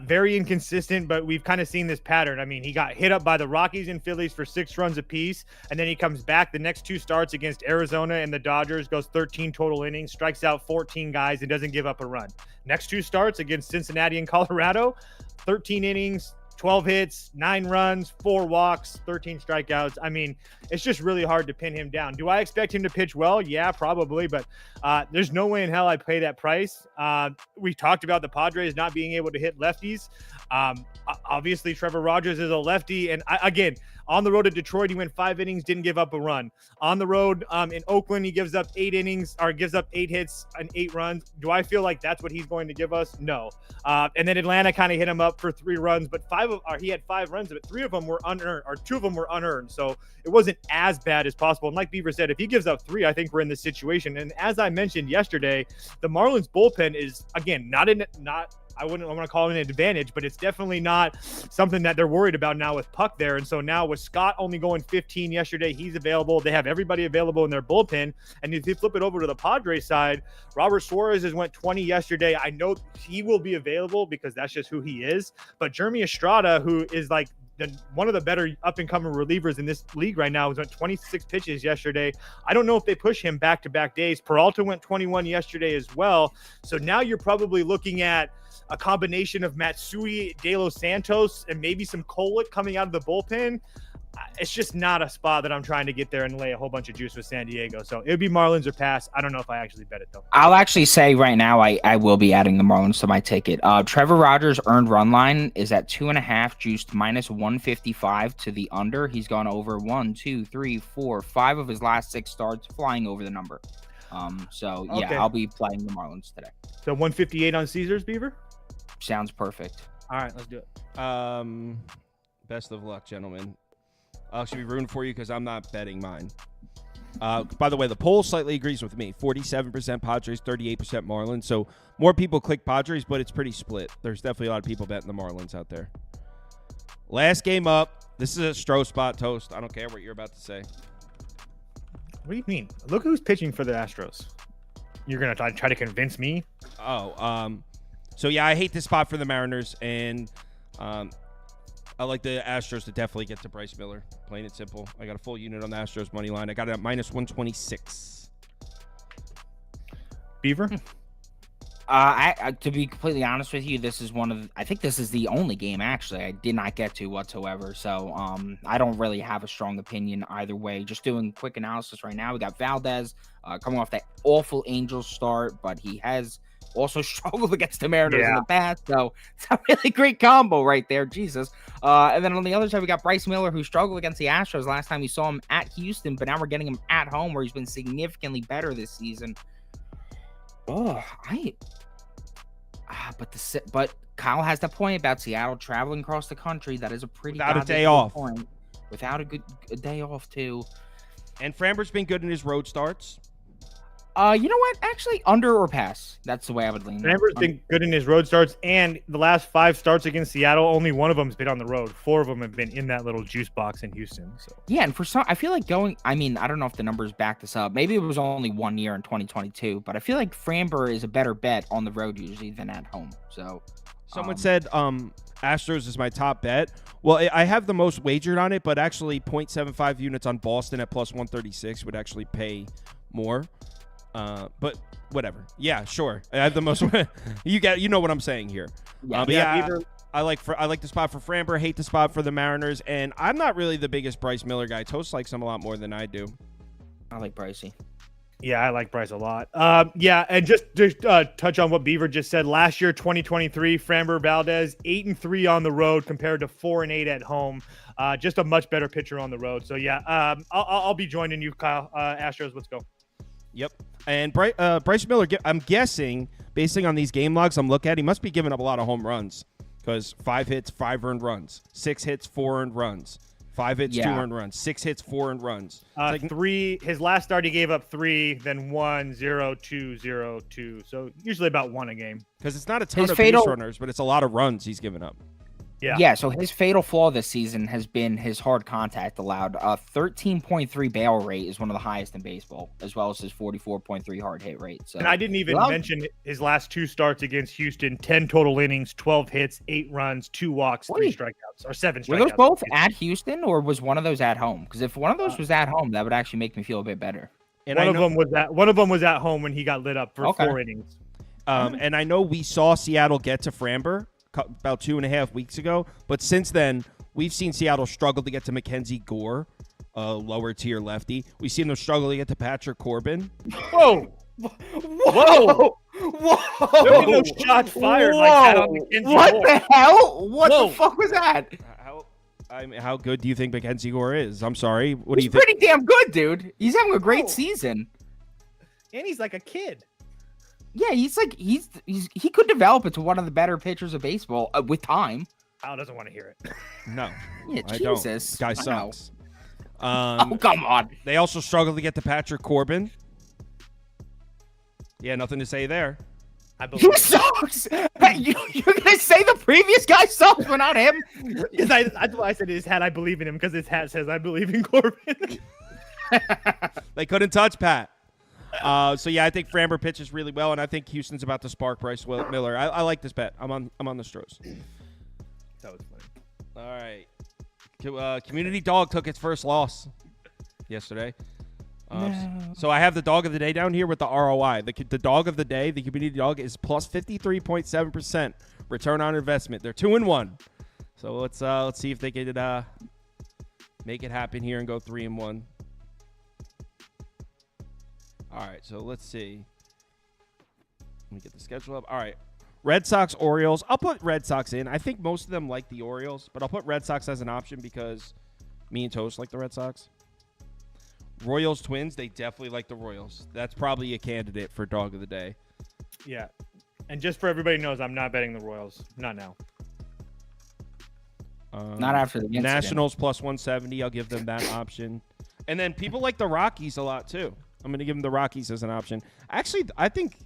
Very inconsistent, but we've kind of seen this pattern. I mean, he got hit up by the Rockies and Phillies for 6 runs apiece, and then he comes back the next 2 starts against Arizona and the Dodgers, goes 13 total innings, strikes out 14 guys, and doesn't give up a run. Next 2 starts against Cincinnati and Colorado, 13 innings, 12 hits, 9 runs, 4 walks, 13 strikeouts. I mean, it's just really hard to pin him down. Do I expect him to pitch well? Yeah, probably, but there's no way in hell I'd pay that price. We talked about the Padres not being able to hit lefties. Obviously, Trevor Rogers is a lefty, and again, on the road to Detroit, he went 5 innings, didn't give up a run. On the road in Oakland, he gives up 8 innings or gives up 8 hits and 8 runs. Do I feel like that's what he's going to give us? No. And then Atlanta kind of hit him up for 3 runs, but he had 5 runs, but 3 of them were unearned, or 2 of them were unearned. So it wasn't as bad as possible. And like Beaver said, if he gives up 3, I think we're in this situation. And as I mentioned yesterday, the Marlins bullpen is, again, I wouldn't want to call it an advantage, but it's definitely not something that they're worried about now with Puck there. And so now with Scott only going 15 yesterday, he's available. They have everybody available in their bullpen. And if you flip it over to the Padres side, Robert Suarez has went 20 yesterday. I know he will be available because that's just who he is. But Jeremy Estrada, who is like one of the better up-and-coming relievers in this league right now, went 26 pitches yesterday. I don't know if they push him back-to-back days. Peralta went 21 yesterday as well. So now you're probably looking at a combination of Matsui, De Los Santos, and maybe some Kolek coming out of the bullpen. It's just not a spot that I'm trying to get there and lay a whole bunch of juice with San Diego. So it would be Marlins or pass. I don't know if I actually bet it, though. I'll actually say right now I will be adding the Marlins to my ticket. Trevor Rogers' earned run line is at 2.5, juiced minus 155 to the under. He's gone over 1, 2, 3, 4, 5 of his last 6 starts, flying over the number. So yeah, Okay. I'll be playing the Marlins today. So 158 on Caesars, Beaver? Sounds perfect. All right, let's do it. Best of luck, gentlemen. I'll actually be rooting for you because I'm not betting mine. By the way, the poll slightly agrees with me. 47% Padres, 38% Marlins. So more people click Padres, but it's pretty split. There's definitely a lot of people betting the Marlins out there. Last game up. This is a Stro spot, Toast. I don't care what you're about to say. What do you mean? Look who's pitching for the Astros. You're going to try to convince me? So yeah, I hate this spot for the Mariners, and I like the Astros to definitely get to Bryce Miller. Plain and simple. I got a full unit on the Astros money line. I got it at minus 126. Beaver? I to be completely honest with you, I think this is the only game actually I did not get to whatsoever. So I don't really have a strong opinion either way. Just doing quick analysis right now. We got Valdez coming off that awful Angels start, but he has also struggled against the Mariners in the past. So it's a really great combo right there. Jesus. And then on the other side, we got Bryce Miller, who struggled against the Astros last time we saw him at Houston, but now we're getting him at home where he's been significantly better this season. But Kyle has the point about Seattle traveling across the country. That is a pretty without a day off. Point. Without a day off too. And Framber's been good in his road starts. You know what? Actually, under or pass. That's the way I would lean. Framber's been good in his road starts, and the last 5 starts against Seattle, only one of them's been on the road. 4 of them have been in that little juice box in Houston. So yeah, and for some, I feel like I don't know if the numbers back this up. Maybe it was only 1 year in 2022, but I feel like Framber is a better bet on the road usually than at home. So someone said Astros is my top bet. Well, I have the most wagered on it, but actually 0.75 units on Boston at plus 136 would actually pay more. But whatever. Yeah, sure. I have the most. You know what I'm saying here. I like the spot for Framber. Hate the spot for the Mariners, and I'm not really the biggest Bryce Miller guy. Toast likes him a lot more than I do. I like Brycey. yeah, I like Bryce a lot. And just to touch on what Beaver just said, last year 2023, Framber Valdez 8-3 on the road compared to 4-8 at home. Just a much better pitcher on the road. So yeah, I'll be joining you, Kyle. Astros, let's go. Yep. And Bryce Miller, I'm guessing, basing on these game logs I'm looking at, he must be giving up a lot of home runs because 5 hits, 5 earned runs, 6 hits, 4 earned runs, 5 hits, 2 earned runs, 6 hits, 4 earned runs. 3. His last start, he gave up 3, then 1, 0, 2, 0, 2. So usually about 1 a game. Because it's not a ton of base runners, but it's a lot of runs he's given up. Yeah, so his fatal flaw this season has been his hard contact allowed. 13.3 barrel rate is one of the highest in baseball, as well as his 44.3 hard hit rate. So, and I didn't even mention his last 2 starts against Houston, 10 total innings, 12 hits, 8 runs, 2 walks, 3 strikeouts, or 7 strikeouts. Were those both at Houston, or was one of those at home? Because if one of those was at home, that would actually make me feel a bit better. And one of them was at home when he got lit up for 4 innings. And I know we saw Seattle get to Framber. about 2.5 weeks ago. But since then, we've seen Seattle struggle to get to Mackenzie Gore, a lower tier lefty. We've seen them struggle to get to Patrick Corbin. Whoa! Whoa! Whoa! There was no shots fired like that on Mackenzie What Gore. the hell? What the fuck was that? How good do you think Mackenzie Gore is? I'm sorry. What do He's you think? pretty damn good, dude. He's having a great season. And he's like a kid. Yeah, he could develop into one of the better pitchers of baseball with time. Kyle doesn't want to hear it. No, Yeah, I Jesus. don't. Guy Wow. sucks. Oh, come on. They also struggled to get to Patrick Corbin. Yeah, nothing to say there. I believe He sucks. You're gonna say the previous guy sucks, but not him? because that's why I said his hat. I believe in him because his hat says I believe in Corbin. They couldn't touch Pat. So yeah, I think Framber pitches really well, and I think Houston's about to spark Bryce Miller. I like this bet. I'm on the Stros. That was funny. All right. Community Dog took its first loss yesterday. So I have the dog of the day down here with the ROI. The dog of the day, the community dog, is plus 53.7% return on investment. They're 2-1. So let's see if they can make it happen here and go 3-1. All right, so let's see. Let me get the schedule up. All right. Red Sox, Orioles. I'll put Red Sox in. I think most of them like the Orioles, but I'll put Red Sox as an option because me and Toast like the Red Sox. Royals, Twins, they definitely like the Royals. That's probably a candidate for dog of the day. Yeah. And just for everybody knows, I'm not betting the Royals. Not now. Not after the incident. Nationals plus 170. I'll give them that option. And then people like the Rockies a lot, too. I'm going to give them the Rockies as an option. Actually, I think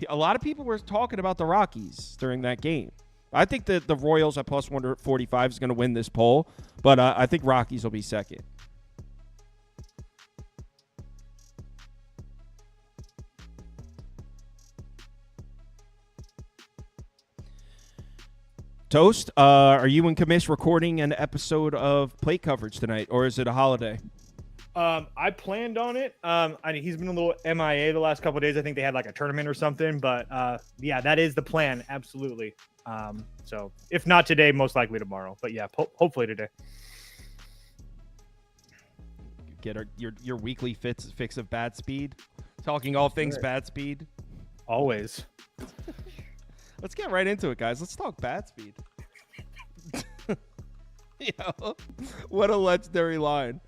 a lot of people were talking about the Rockies during that game. I think that the Royals at plus 145 is going to win this poll, but I think Rockies will be second. Toast, are you and Kamish recording an episode of plate coverage tonight, or is it a holiday? I planned on it. He's been a little MIA the last couple of days. I think they had like a tournament or something, but yeah, that is the plan. Absolutely. So if not today, most likely tomorrow, but yeah, hopefully today. Get your weekly fix of bad speed. Talking all things bad speed. Always. Let's get right into it, guys. Let's talk bat speed. What a legendary line.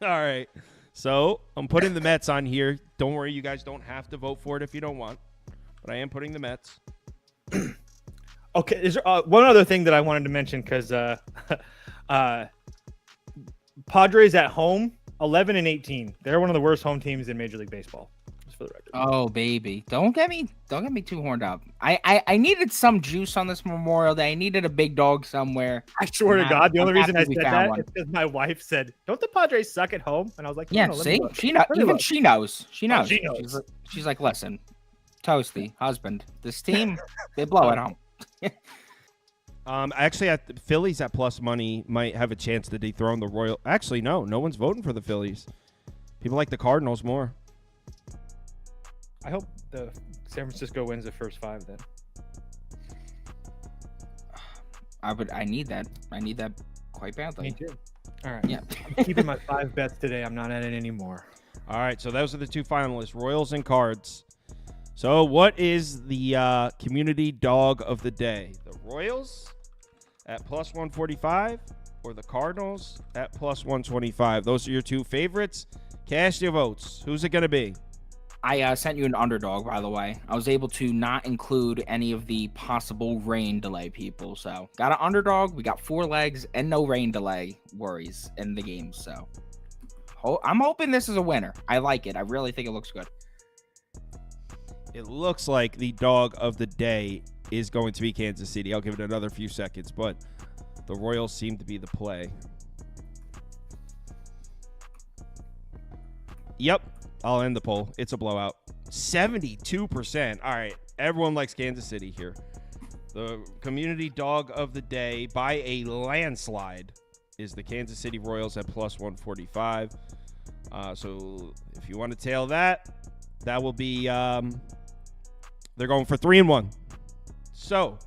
All right. So I'm putting the Mets on here. Don't worry, you guys don't have to vote for it if you don't want. But I am putting the Mets. Okay, is there, one other thing that I wanted to mention because Padres at home, 11-18. They're one of the worst home teams in Major League Baseball. Just for the record. Oh baby, don't get me too horned up. I needed some juice on this Memorial Day. I needed a big dog somewhere. I swear to God, the only reason I said that one. is because my wife said, "Don't the Padres suck at home?" And I was like, Yeah, no, see, she knows. Even she knows. She knows. She knows. She's like, listen, Toasty, husband, this team, they blow at home. Actually, the Phillies at plus money might have a chance to dethrone the Royals. Actually, no one's voting for the Phillies. People like the Cardinals more. I hope the San Francisco wins the first 5 then. I need that. I need that quite badly. Me too. All right. Yeah. I'm keeping my 5 bets today. I'm not at it anymore. All right, so those are the 2 finalists, Royals and Cards. So what is the community dog of the day? The Royals at plus 145 or the Cardinals at plus 125? Those are your 2 favorites. Cast your votes. Who's it going to be? I sent you an underdog, by the way. I was able to not include any of the possible rain delay people. So got an underdog. We got 4 legs and no rain delay worries in the game. So I'm hoping this is a winner. I like it. I really think it looks good. It looks like the dog of the day is going to be Kansas City. I'll give it another few seconds, but the Royals seem to be the play. Yep, I'll end the poll. It's a blowout. 72%. All right, everyone likes Kansas City here. The community dog of the day by a landslide is the Kansas City Royals at plus 145. So if you want to tail that will be they're going for 3-1. So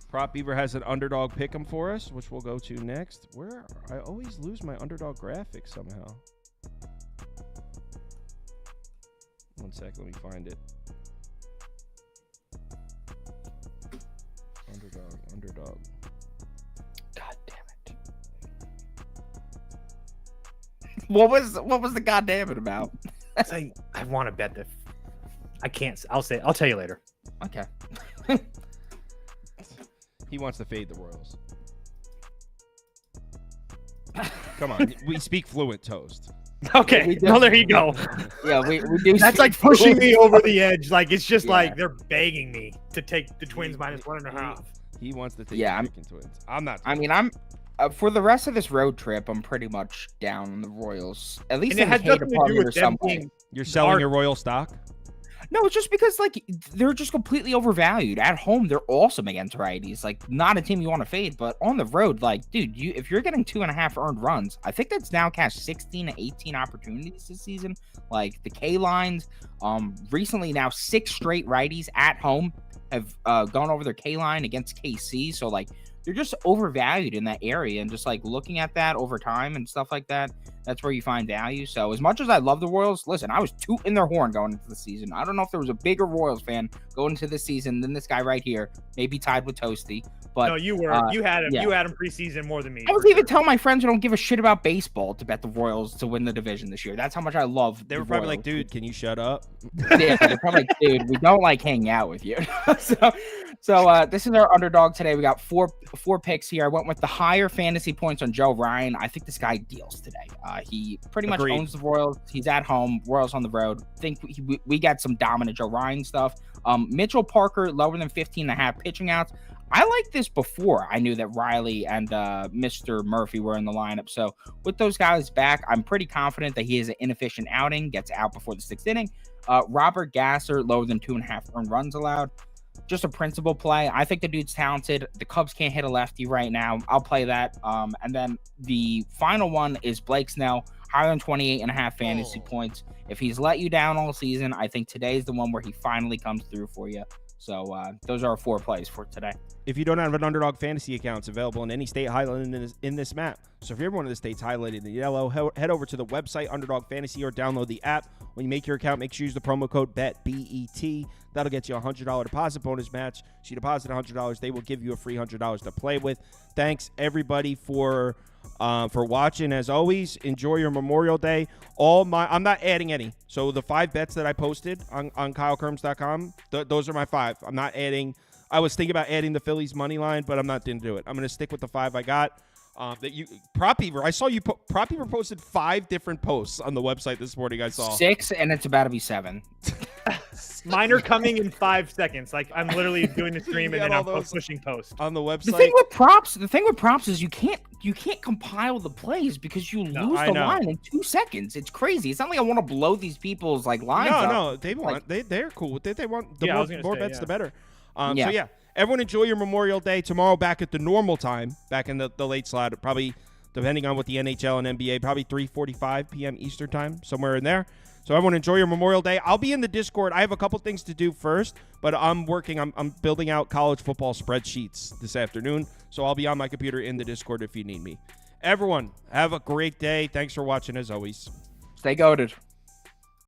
Prop Beaver has an underdog pick'em for us, which we'll go to next. Where I always lose my underdog graphic somehow. One sec, let me find it. Underdog. God damn it. What was the goddamn it about? I want to bet that. I can't. I'll tell you later. Okay. He wants to fade the Royals. Come on, we speak fluent toast. Okay. Well, there you go. Yeah, we do. That's like pushing me over the edge. Like it's just like they're begging me to take the Twins minus 1.5. He wants to take the freaking Twins. I'm not. I mean, I'm for the rest of this road trip, I'm pretty much down on the Royals. At least it has nothing to do with them being. You're selling your Royal stock? No, it's just because like they're just completely overvalued. At home, they're awesome against righties. Like not a team you want to fade, but on the road, like dude, if you're getting 2.5 earned runs, I think that's now cast 16 to 18 opportunities this season. Like the K lines, recently now 6 straight righties at home have gone over their K line against KC. So like they're just overvalued in that area, and just like looking at that over time and stuff like that, that's where you find value. So as much as I love the Royals, listen, I was tooting their horn going into the season. I don't know if there was a bigger Royals fan going into the season than this guy right here, maybe tied with Toasty. But no, you were. You had him. Yeah. You had him preseason more than me. I was even telling my friends who don't give a shit about baseball to bet the Royals to win the division this year. That's how much I love. They were probably like, "Dude, can you shut up?" Yeah, they're probably like, "Dude, we don't like hanging out with you." So this is our underdog today. We got four picks here. I went with the higher fantasy points on Joe Ryan. I think this guy deals today. He pretty much owns the Royals. He's at home. Royals on the road. I think we got some dominant Joe Ryan stuff. Mitchell Parker lower than 15.5 pitching outs. I liked this before I knew that Riley and Mr. Murphy were in the lineup. So with those guys back, I'm pretty confident that he has an inefficient outing, gets out before the 6th inning. Robert Gasser, lower than 2.5 earned runs allowed. Just a principal play. I think the dude's talented. The Cubs can't hit a lefty right now. I'll play that. And then the final one is Blake Snell, higher than 28.5 fantasy points. If he's let you down all season, I think today's the one where he finally comes through for you. So those are our 4 plays for today. If you don't have an Underdog fantasy account, it's available in any state highlighted in this map. So if you're one of the states highlighted in yellow, head over to the website Underdog Fantasy or download the app. When you make your account, make sure you use the promo code BET. That'll get you a $100 deposit bonus match. So you deposit $100, they will give you a free $100 to play with. Thanks everybody for watching. As always, enjoy your Memorial Day. I'm not adding any. So the 5 bets that I posted on KyleKirms.com, those are my 5. I'm not adding. I was thinking about adding the Phillies money line, but I'm not going to do it. I'm going to stick with the 5 I got. Prop Beaver, I saw you Prop Beaver posted 5 different posts on the website this morning. I saw 6, and it's about to be 7. Mine are coming in 5 seconds. Like I'm literally doing the stream and then I'm pushing post on the website. The thing with props is you can't compile the plays because you lose the line in 2 seconds. It's crazy. It's not like I want to blow these people's like lines. No, they want they're cool with it. They want the more bets the better. So yeah. Everyone enjoy your Memorial Day. Tomorrow back at the normal time, back in the late slot, probably depending on what the NHL and NBA, probably 3:45 p.m. Eastern time, somewhere in there. So everyone enjoy your Memorial Day. I'll be in the Discord. I have a couple things to do first, but I'm building out college football spreadsheets this afternoon. So I'll be on my computer in the Discord if you need me. Everyone, have a great day. Thanks for watching as always. Stay goated.